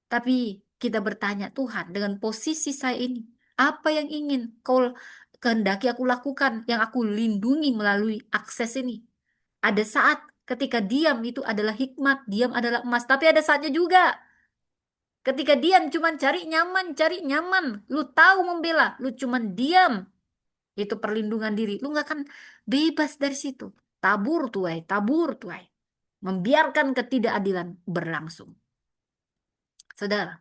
Tapi kita bertanya, Tuhan, dengan posisi saya ini, apa yang ingin kau kehendaki aku lakukan, yang aku lindungi melalui akses ini? Ada saat ketika diam itu adalah hikmat, diam adalah emas, tapi ada saatnya juga. Ketika diam cuman cari nyaman, lu tahu membela, lu cuman diam, itu perlindungan diri, lu nggak akan bebas dari situ. Tabur tuai, membiarkan ketidakadilan berlangsung. Saudara,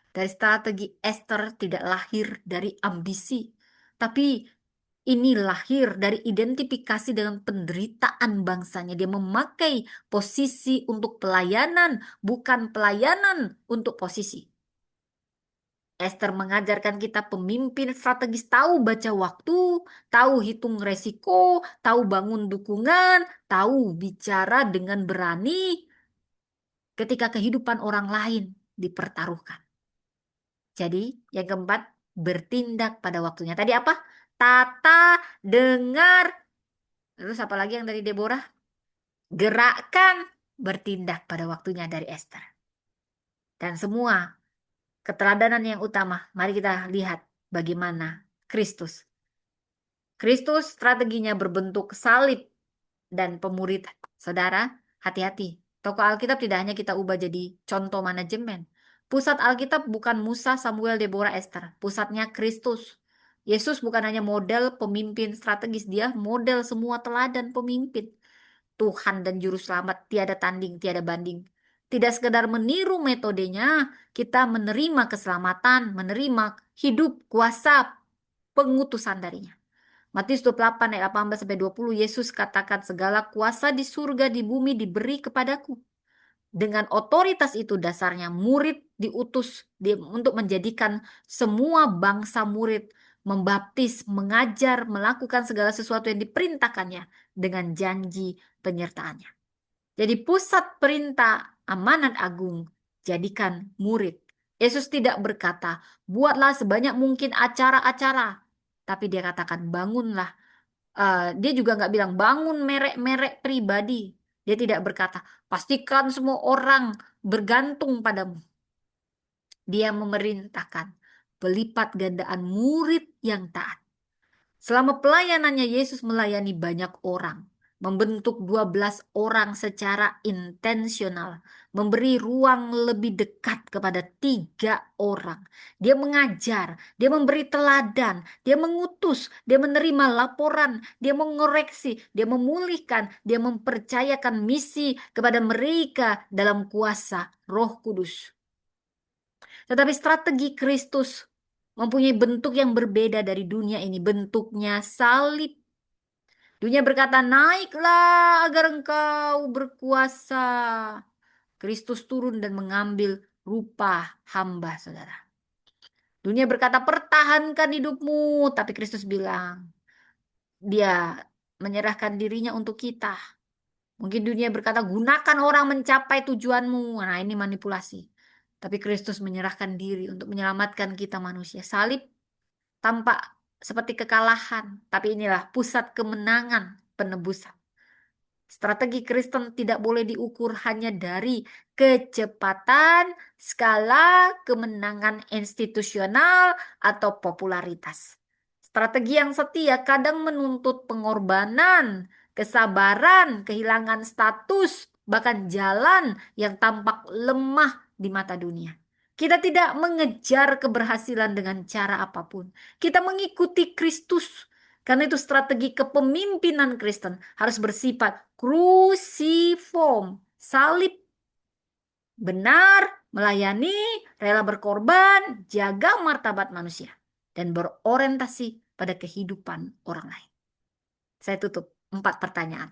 dari strategi Esther tidak lahir dari ambisi, tapi ini lahir dari identifikasi dengan penderitaan bangsanya. Dia memakai posisi untuk pelayanan, bukan pelayanan untuk posisi. Esther mengajarkan kita pemimpin strategis tahu baca waktu, tahu hitung resiko, tahu bangun dukungan, tahu bicara dengan berani ketika kehidupan orang lain dipertaruhkan. Jadi, yang keempat, bertindak pada waktunya. Tadi apa? Tata, dengar. Terus apa lagi yang dari Deborah? Gerakkan, bertindak pada waktunya dari Esther. Dan semua keteladanan yang utama, mari kita lihat bagaimana Kristus. Kristus strateginya berbentuk salib dan pemuridan. Saudara, hati-hati. Tokoh Alkitab tidak hanya kita ubah jadi contoh manajemen. Pusat Alkitab bukan Musa, Samuel, Deborah, Esther. Pusatnya Kristus. Yesus bukan hanya model pemimpin strategis, dia model semua teladan pemimpin. Tuhan dan Juru Selamat tiada tanding, tiada banding. Tidak sekedar meniru metodenya, kita menerima keselamatan, menerima hidup, kuasa, pengutusan darinya. Matius 28 ayat 18 sampai 20, Yesus katakan segala kuasa di surga di bumi diberi kepadaku. Dengan otoritas itu dasarnya murid diutus untuk menjadikan semua bangsa murid, membaptis, mengajar, melakukan segala sesuatu yang diperintahkannya dengan janji penyertaannya. Jadi pusat perintah amanat agung, jadikan murid. Yesus tidak berkata, buatlah sebanyak mungkin acara-acara. Tapi dia katakan, bangunlah. Dia juga nggak bilang, bangun merek-merek pribadi. Dia tidak berkata, pastikan semua orang bergantung padamu. Dia memerintahkan pelipat gandaan murid yang taat. Selama pelayanannya, Yesus melayani banyak orang, membentuk 12 orang secara intensional, memberi ruang lebih dekat kepada 3 orang. Dia mengajar, dia memberi teladan, dia mengutus, dia menerima laporan, dia mengoreksi, dia memulihkan, dia mempercayakan misi kepada mereka dalam kuasa Roh Kudus. Tetapi strategi Kristus mempunyai bentuk yang berbeda dari dunia ini. Bentuknya salib. Dunia berkata, naiklah agar engkau berkuasa. Kristus turun dan mengambil rupa hamba, saudara. Dunia berkata, pertahankan hidupmu. Tapi Kristus bilang, dia menyerahkan dirinya untuk kita. Mungkin dunia berkata, gunakan orang mencapai tujuanmu. Nah, ini manipulasi. Tapi Kristus menyerahkan diri untuk menyelamatkan kita manusia. Salib tampak seperti kekalahan, tapi inilah pusat kemenangan penebusan. Strategi Kristen tidak boleh diukur hanya dari kecepatan, skala, kemenangan institusional, atau popularitas. Strategi yang setia kadang menuntut pengorbanan, kesabaran, kehilangan status, bahkan jalan yang tampak lemah di mata dunia. Kita tidak mengejar keberhasilan dengan cara apapun. Kita mengikuti Kristus. Karena itu strategi kepemimpinan Kristen harus bersifat krusiform, salib, benar, melayani, rela berkorban, jaga martabat manusia, dan berorientasi pada kehidupan orang lain. Saya tutup 4 pertanyaan.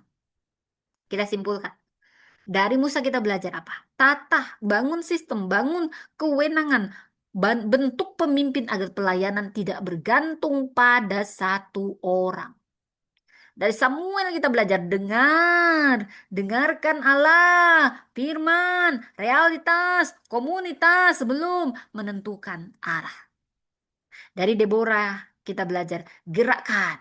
Kita simpulkan. Dari Musa kita belajar apa? Tata, bangun sistem, bangun kewenangan, bentuk pemimpin agar pelayanan tidak bergantung pada satu orang. Dari Samuel kita belajar dengarkan Allah, firman, realitas, komunitas sebelum menentukan arah. Dari Deborah kita belajar gerakkan,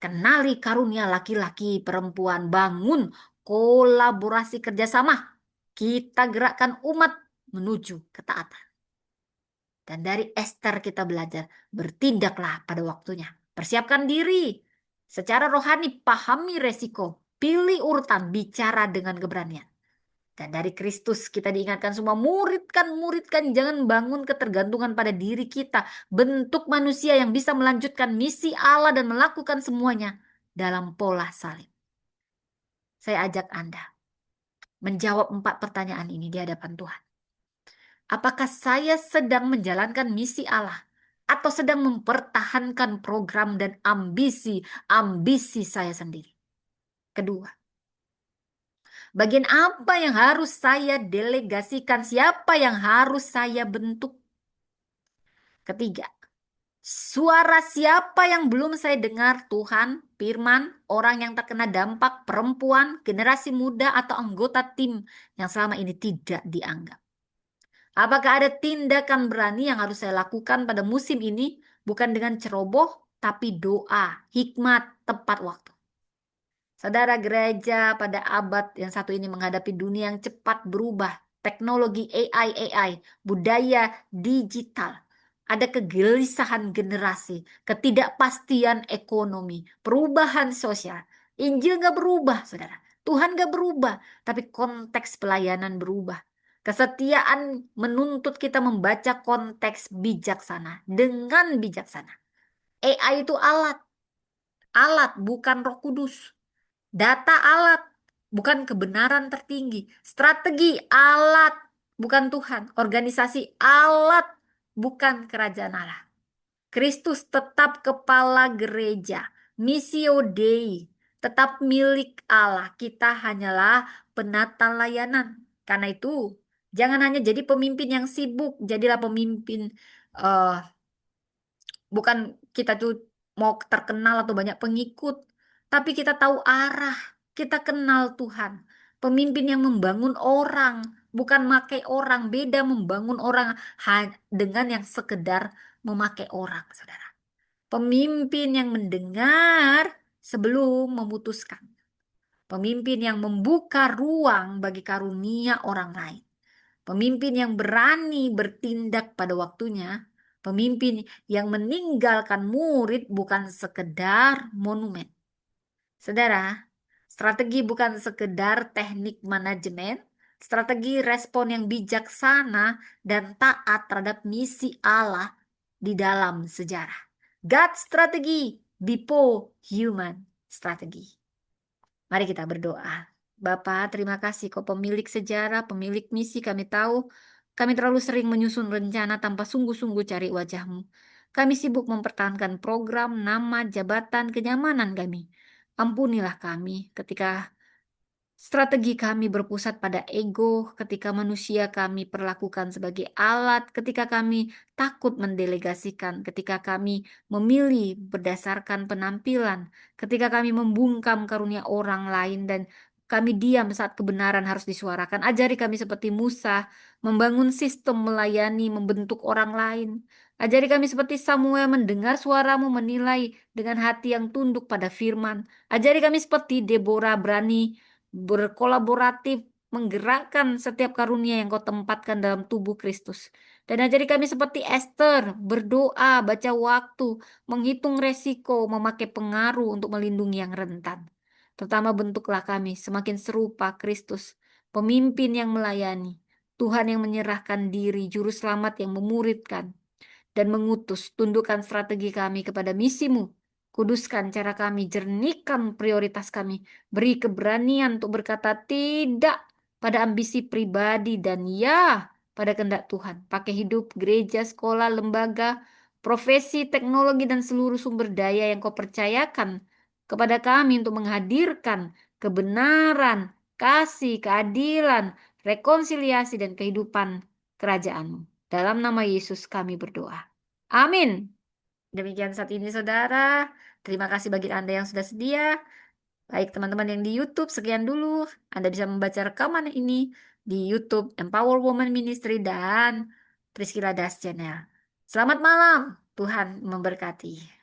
kenali karunia laki-laki, perempuan, bangun kolaborasi kerjasama. Kita gerakkan umat menuju ketaatan. Dan dari Esther kita belajar bertindaklah pada waktunya. Persiapkan diri. Secara rohani pahami resiko. Pilih urutan, bicara dengan keberanian. Dan dari Kristus kita diingatkan semua, muridkan, jangan bangun ketergantungan pada diri kita. Bentuk manusia yang bisa melanjutkan misi Allah dan melakukan semuanya dalam pola salib. Saya ajak Anda menjawab 4 pertanyaan ini di hadapan Tuhan. Apakah saya sedang menjalankan misi Allah atau sedang mempertahankan program dan ambisi saya sendiri? Kedua, bagian apa yang harus saya delegasikan? Siapa yang harus saya bentuk? Ketiga, suara siapa yang belum saya dengar? Tuhan, firman, orang yang terkena dampak, perempuan, generasi muda, atau anggota tim yang selama ini tidak dianggap? Apakah ada tindakan berani yang harus saya lakukan pada musim ini? Bukan dengan ceroboh, tapi doa, hikmat, tepat waktu. Saudara, gereja pada abad yang satu ini menghadapi dunia yang cepat berubah. Teknologi AI, budaya digital. Ada kegelisahan generasi, ketidakpastian ekonomi, perubahan sosial. Injil gak berubah, saudara. Tuhan gak berubah, tapi konteks pelayanan berubah. Kesetiaan menuntut kita membaca konteks bijaksana dengan bijaksana. AI itu alat bukan Roh Kudus. Data alat bukan kebenaran tertinggi. Strategi alat bukan Tuhan. Organisasi alat bukan kerajaan Allah. Kristus tetap kepala gereja. Missio Dei tetap milik Allah. Kita hanyalah penata layanan. Karena itu jangan hanya jadi pemimpin yang sibuk, jadilah pemimpin eh, bukan kita tuh mau terkenal atau banyak pengikut, tapi kita tahu arah, kita kenal Tuhan. Pemimpin yang membangun orang, bukan memakai orang. Beda membangun orang dengan yang sekedar memakai orang, saudara. Pemimpin yang mendengar sebelum memutuskan. Pemimpin yang membuka ruang bagi karunia orang lain. Pemimpin yang berani bertindak pada waktunya. Pemimpin yang meninggalkan murid bukan sekedar monumen. Saudara, strategi bukan sekedar teknik manajemen, strategi respon yang bijaksana dan taat terhadap misi Allah di dalam sejarah. God strategi before human strategi. Mari kita berdoa. Bapa, terima kasih kau pemilik sejarah, pemilik misi. Kami tahu kami terlalu sering menyusun rencana tanpa sungguh-sungguh cari wajah-Mu. Kami sibuk mempertahankan program, nama, jabatan, kenyamanan kami. Ampunilah kami ketika strategi kami berpusat pada ego, ketika manusia kami perlakukan sebagai alat, ketika kami takut mendelegasikan, ketika kami memilih berdasarkan penampilan, ketika kami membungkam karunia orang lain dan kami diam saat kebenaran harus disuarakan. Ajari kami seperti Musa, membangun sistem melayani, membentuk orang lain. Ajari kami seperti Samuel mendengar suaramu, menilai dengan hati yang tunduk pada firman. Ajari kami seperti Deborah berani berkolaboratif, menggerakkan setiap karunia yang kau tempatkan dalam tubuh Kristus. Dan ajari kami seperti Esther, berdoa, baca waktu, menghitung resiko, memakai pengaruh untuk melindungi yang rentan. Terutama bentuklah kami semakin serupa Kristus, pemimpin yang melayani, Tuhan yang menyerahkan diri, juru selamat yang memuridkan, dan mengutus. Tundukkan strategi kami kepada misimu. Kuduskan cara kami, jernihkan prioritas kami. Beri keberanian untuk berkata tidak pada ambisi pribadi dan ya pada kehendak Tuhan. Pakai hidup gereja, sekolah, lembaga, profesi, teknologi, dan seluruh sumber daya yang kau percayakan kepada kami untuk menghadirkan kebenaran, kasih, keadilan, rekonsiliasi, dan kehidupan kerajaan-Mu. Dalam nama Yesus kami berdoa. Amin. Demikian saat ini saudara. Terima kasih bagi Anda yang sudah sedia. Baik teman-teman yang di YouTube, sekian dulu. Anda bisa membaca rekaman ini di YouTube Empower Women Ministry dan Priscilla Das Channel. Selamat malam. Tuhan memberkati.